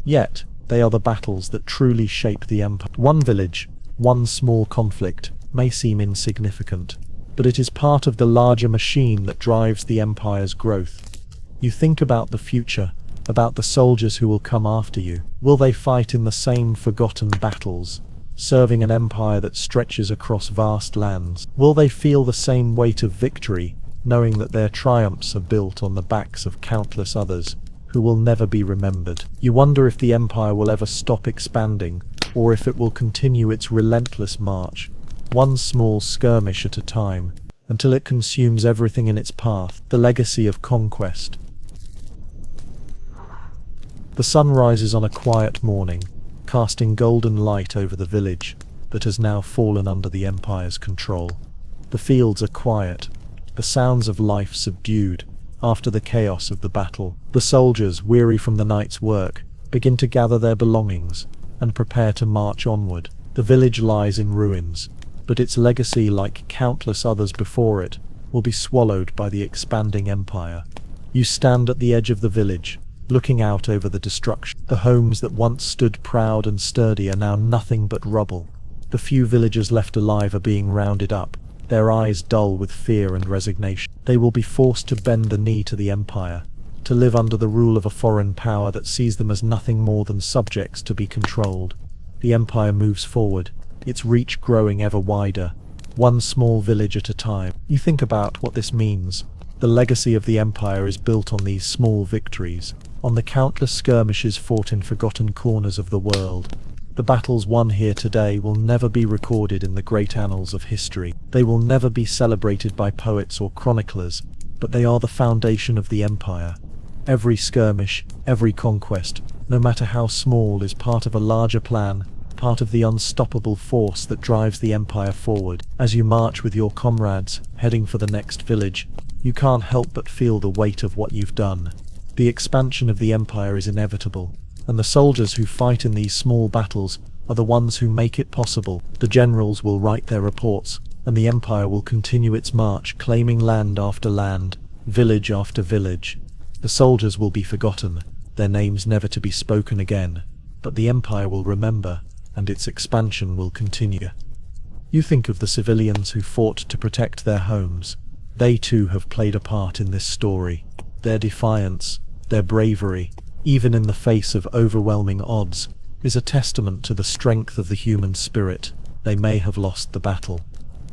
Yet, they are the battles that truly shape the empire. One village, one small conflict, may seem insignificant, but it is part of the larger machine that drives the empire's growth. You think about the future, about the soldiers who will come after you. Will they fight in the same forgotten battles, serving an empire that stretches across vast lands? Will they feel the same weight of victory, knowing that their triumphs are built on the backs of countless others who will never be remembered? You wonder if the empire will ever stop expanding, or if it will continue its relentless march, one small skirmish at a time, until it consumes everything in its path. The legacy of conquest. The sun rises on a quiet morning, casting golden light over the village that has now fallen under the empire's control. The fields are quiet, the sounds of life subdued after the chaos of the battle. The soldiers, weary from the night's work, begin to gather their belongings and prepare to march onward. The village lies in ruins, but its legacy, like countless others before it, will be swallowed by the expanding empire. You stand at the edge of the village, looking out over the destruction. The homes that once stood proud and sturdy are now nothing but rubble. The few villagers left alive are being rounded up, their eyes dull with fear and resignation. They will be forced to bend the knee to the empire, to live under the rule of a foreign power that sees them as nothing more than subjects to be controlled. The empire moves forward, its reach growing ever wider, one small village at a time. You think about what this means. The legacy of the empire is built on these small victories, on the countless skirmishes fought in forgotten corners of the world. The battles won here today will never be recorded in the great annals of history. They will never be celebrated by poets or chroniclers, but they are the foundation of the empire. Every skirmish, every conquest, no matter how small, is part of a larger plan, part of the unstoppable force that drives the empire forward. As you march with your comrades, heading for the next village, you can't help but feel the weight of what you've done. The expansion of the empire is inevitable, and the soldiers who fight in these small battles are the ones who make it possible. The generals will write their reports, and the empire will continue its march, claiming land after land, village after village. The soldiers will be forgotten, their names never to be spoken again, but the empire will remember, and its expansion will continue. You think of the civilians who fought to protect their homes. They too have played a part in this story. Their defiance, their bravery, even in the face of overwhelming odds, is a testament to the strength of the human spirit. They may have lost the battle,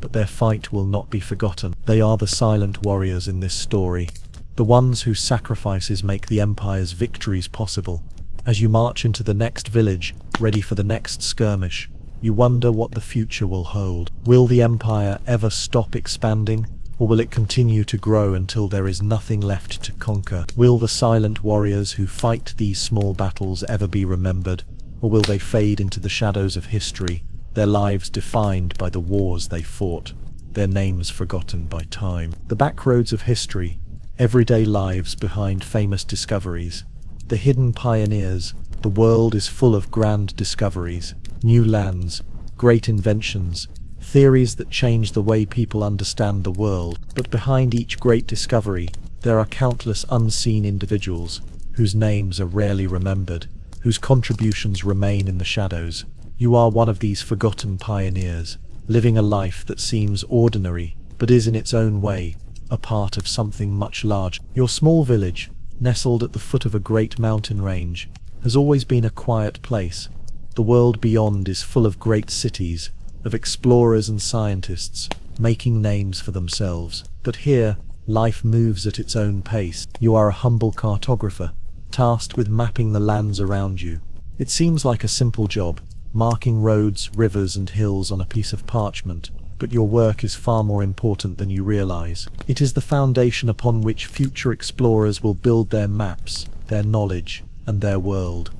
but their fight will not be forgotten. They are the silent warriors in this story, the ones whose sacrifices make the Empire's victories possible. As you march into the next village, ready for the next skirmish, you wonder what the future will hold. Will the Empire ever stop expanding, or will it continue to grow until there is nothing left to conquer? Will the silent warriors who fight these small battles ever be remembered, or will they fade into the shadows of history, their lives defined by the wars they fought, their names forgotten by time? The backroads of history, everyday lives behind famous discoveries, the hidden pioneers. The world is full of grand discoveries, new lands, great inventions, theories that change the way people understand the world. But behind each great discovery, there are countless unseen individuals, whose names are rarely remembered, whose contributions remain in the shadows. You are one of these forgotten pioneers, living a life that seems ordinary, but is in its own way a part of something much larger. Your small village, nestled at the foot of a great mountain range, has always been a quiet place. The world beyond is full of great cities, of explorers and scientists, making names for themselves. But here, life moves at its own pace. You are a humble cartographer, tasked with mapping the lands around you. It seems like a simple job, marking roads, rivers and hills on a piece of parchment, but your work is far more important than you realize. It is the foundation upon which future explorers will build their maps, their knowledge, and their world.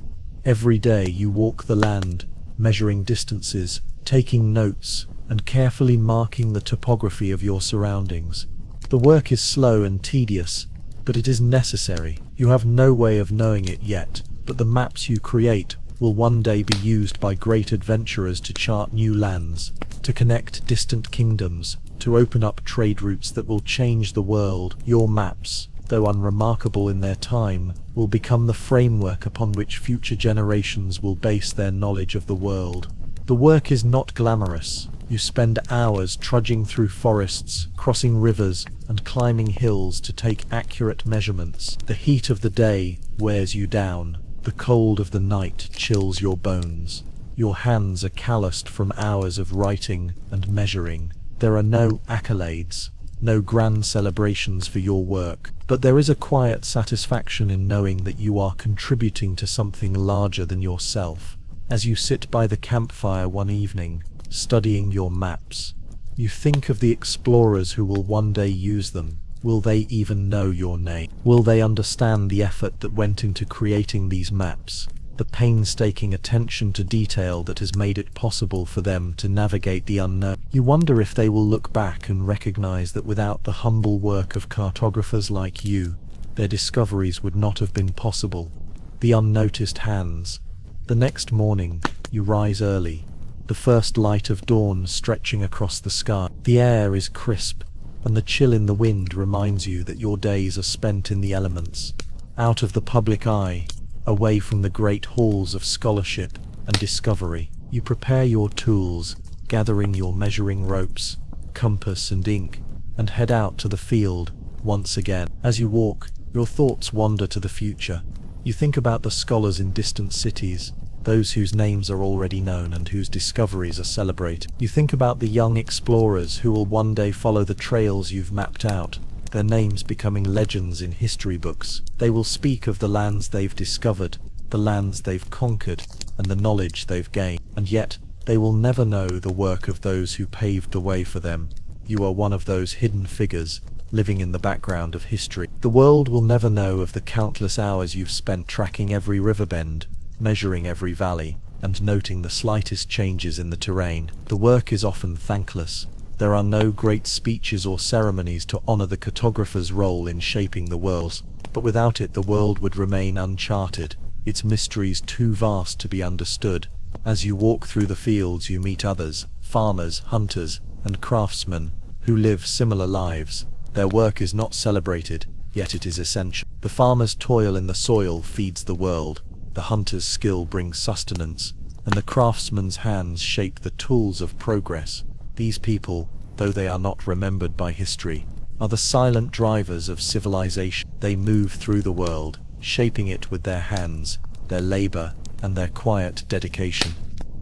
Every day you walk the land, measuring distances, taking notes, and carefully marking the topography of your surroundings. The work is slow and tedious, but it is necessary. You have no way of knowing it yet, but the maps you create will one day be used by great adventurers to chart new lands, to connect distant kingdoms, to open up trade routes that will change the world. Your maps, though unremarkable in their time, will become the framework upon which future generations will base their knowledge of the world. The work is not glamorous. You spend hours trudging through forests, crossing rivers, and climbing hills to take accurate measurements. The heat of the day wears you down. The cold of the night chills your bones. Your hands are calloused from hours of writing and measuring. There are no accolades, no grand celebrations for your work, but there is a quiet satisfaction in knowing that you are contributing to something larger than yourself. As you sit by the campfire one evening, studying your maps, you think of the explorers who will one day use them. Will they even know your name? Will they understand the effort that went into creating these maps, the painstaking attention to detail that has made it possible for them to navigate the unknown? You wonder if they will look back and recognize that without the humble work of cartographers like you, their discoveries would not have been possible. The unnoticed hands. The next morning, you rise early, the first light of dawn stretching across the sky. The air is crisp, and the chill in the wind reminds you that your days are spent in the elements, out of the public eye, away from the great halls of scholarship and discovery. You prepare your tools, gathering your measuring ropes, compass and ink, and head out to the field once again. As you walk, your thoughts wander to the future. You think about the scholars in distant cities, those whose names are already known and whose discoveries are celebrated. You think about the young explorers who will one day follow the trails you've mapped out, their names becoming legends in history books. They will speak of the lands they've discovered, the lands they've conquered, and the knowledge they've gained. And yet, they will never know the work of those who paved the way for them. You are one of those hidden figures, living in the background of history. The world will never know of the countless hours you've spent tracking every river bend, measuring every valley, and noting the slightest changes in the terrain. The work is often thankless. There are no great speeches or ceremonies to honor the cartographer's role in shaping the world, but without it the world would remain uncharted, its mysteries too vast to be understood. As you walk through the fields you meet others, farmers, hunters, and craftsmen, who live similar lives. Their work is not celebrated, yet it is essential. The farmer's toil in the soil feeds the world, the hunter's skill brings sustenance, and the craftsman's hands shape the tools of progress. These people, though they are not remembered by history, are the silent drivers of civilization. They move through the world, shaping it with their hands, their labor, and their quiet dedication.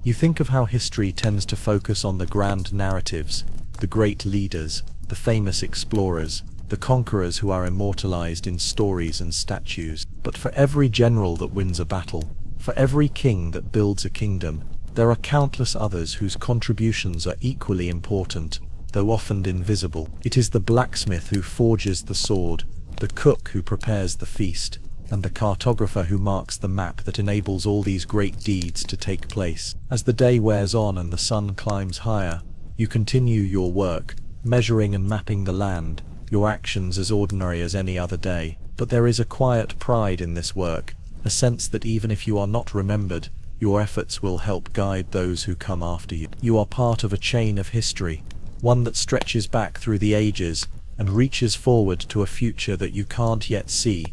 You think of how history tends to focus on the grand narratives, the great leaders, the famous explorers, the conquerors who are immortalized in stories and statues. But for every general that wins a battle, for every king that builds a kingdom, there are countless others whose contributions are equally important, though often invisible. It is the blacksmith who forges the sword, the cook who prepares the feast, and the cartographer who marks the map that enables all these great deeds to take place. As the day wears on and the sun climbs higher, you continue your work, measuring and mapping the land, your actions as ordinary as any other day. But there is a quiet pride in this work, a sense that even if you are not remembered, your efforts will help guide those who come after you. You are part of a chain of history, one that stretches back through the ages and reaches forward to a future that you can't yet see.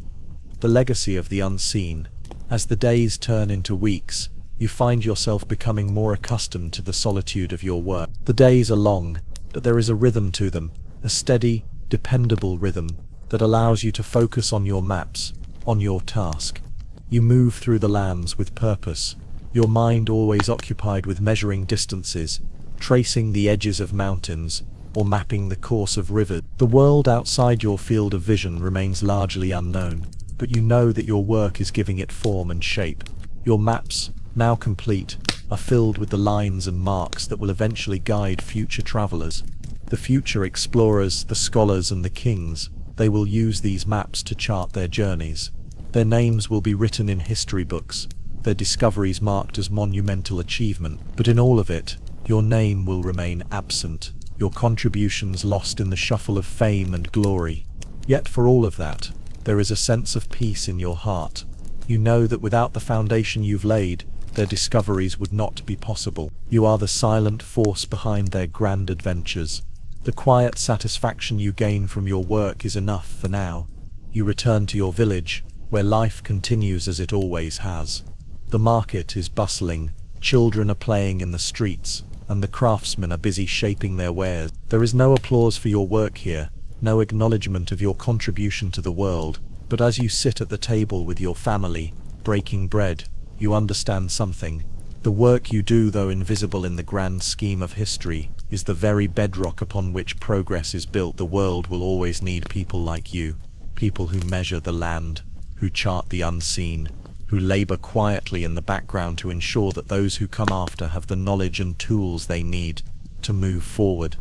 The legacy of the unseen. As the days turn into weeks, you find yourself becoming more accustomed to the solitude of your work. The days are long, but there is a rhythm to them, a steady, dependable rhythm that allows you to focus on your maps, on your task. You move through the lands with purpose, your mind always occupied with measuring distances, tracing the edges of mountains, or mapping the course of rivers. The world outside your field of vision remains largely unknown, but you know that your work is giving it form and shape. Your maps, now complete, are filled with the lines and marks that will eventually guide future travelers. The future explorers, the scholars, and the kings. They will use these maps to chart their journeys. Their names will be written in history books, their discoveries marked as monumental achievement. But in all of it, your name will remain absent, your contributions lost in the shuffle of fame and glory. Yet for all of that, there is a sense of peace in your heart. You know that without the foundation you've laid, their discoveries would not be possible. You are the silent force behind their grand adventures. The quiet satisfaction you gain from your work is enough for now. You return to your village, where life continues as it always has. The market is bustling, children are playing in the streets, and the craftsmen are busy shaping their wares. There is no applause for your work here, no acknowledgement of your contribution to the world, but as you sit at the table with your family, breaking bread, you understand something. The work you do, though invisible in the grand scheme of history, is the very bedrock upon which progress is built. The world will always need people like you, people who measure the land, who chart the unseen, who labor quietly in the background to ensure that those who come after have the knowledge and tools they need to move forward.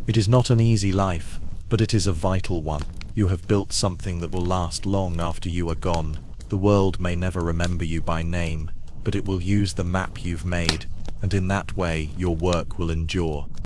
It is not an easy life, but it is a vital one. You have built something that will last long after you are gone. The world may never remember you by name, but it will use the map you've made, and in that way your work will endure.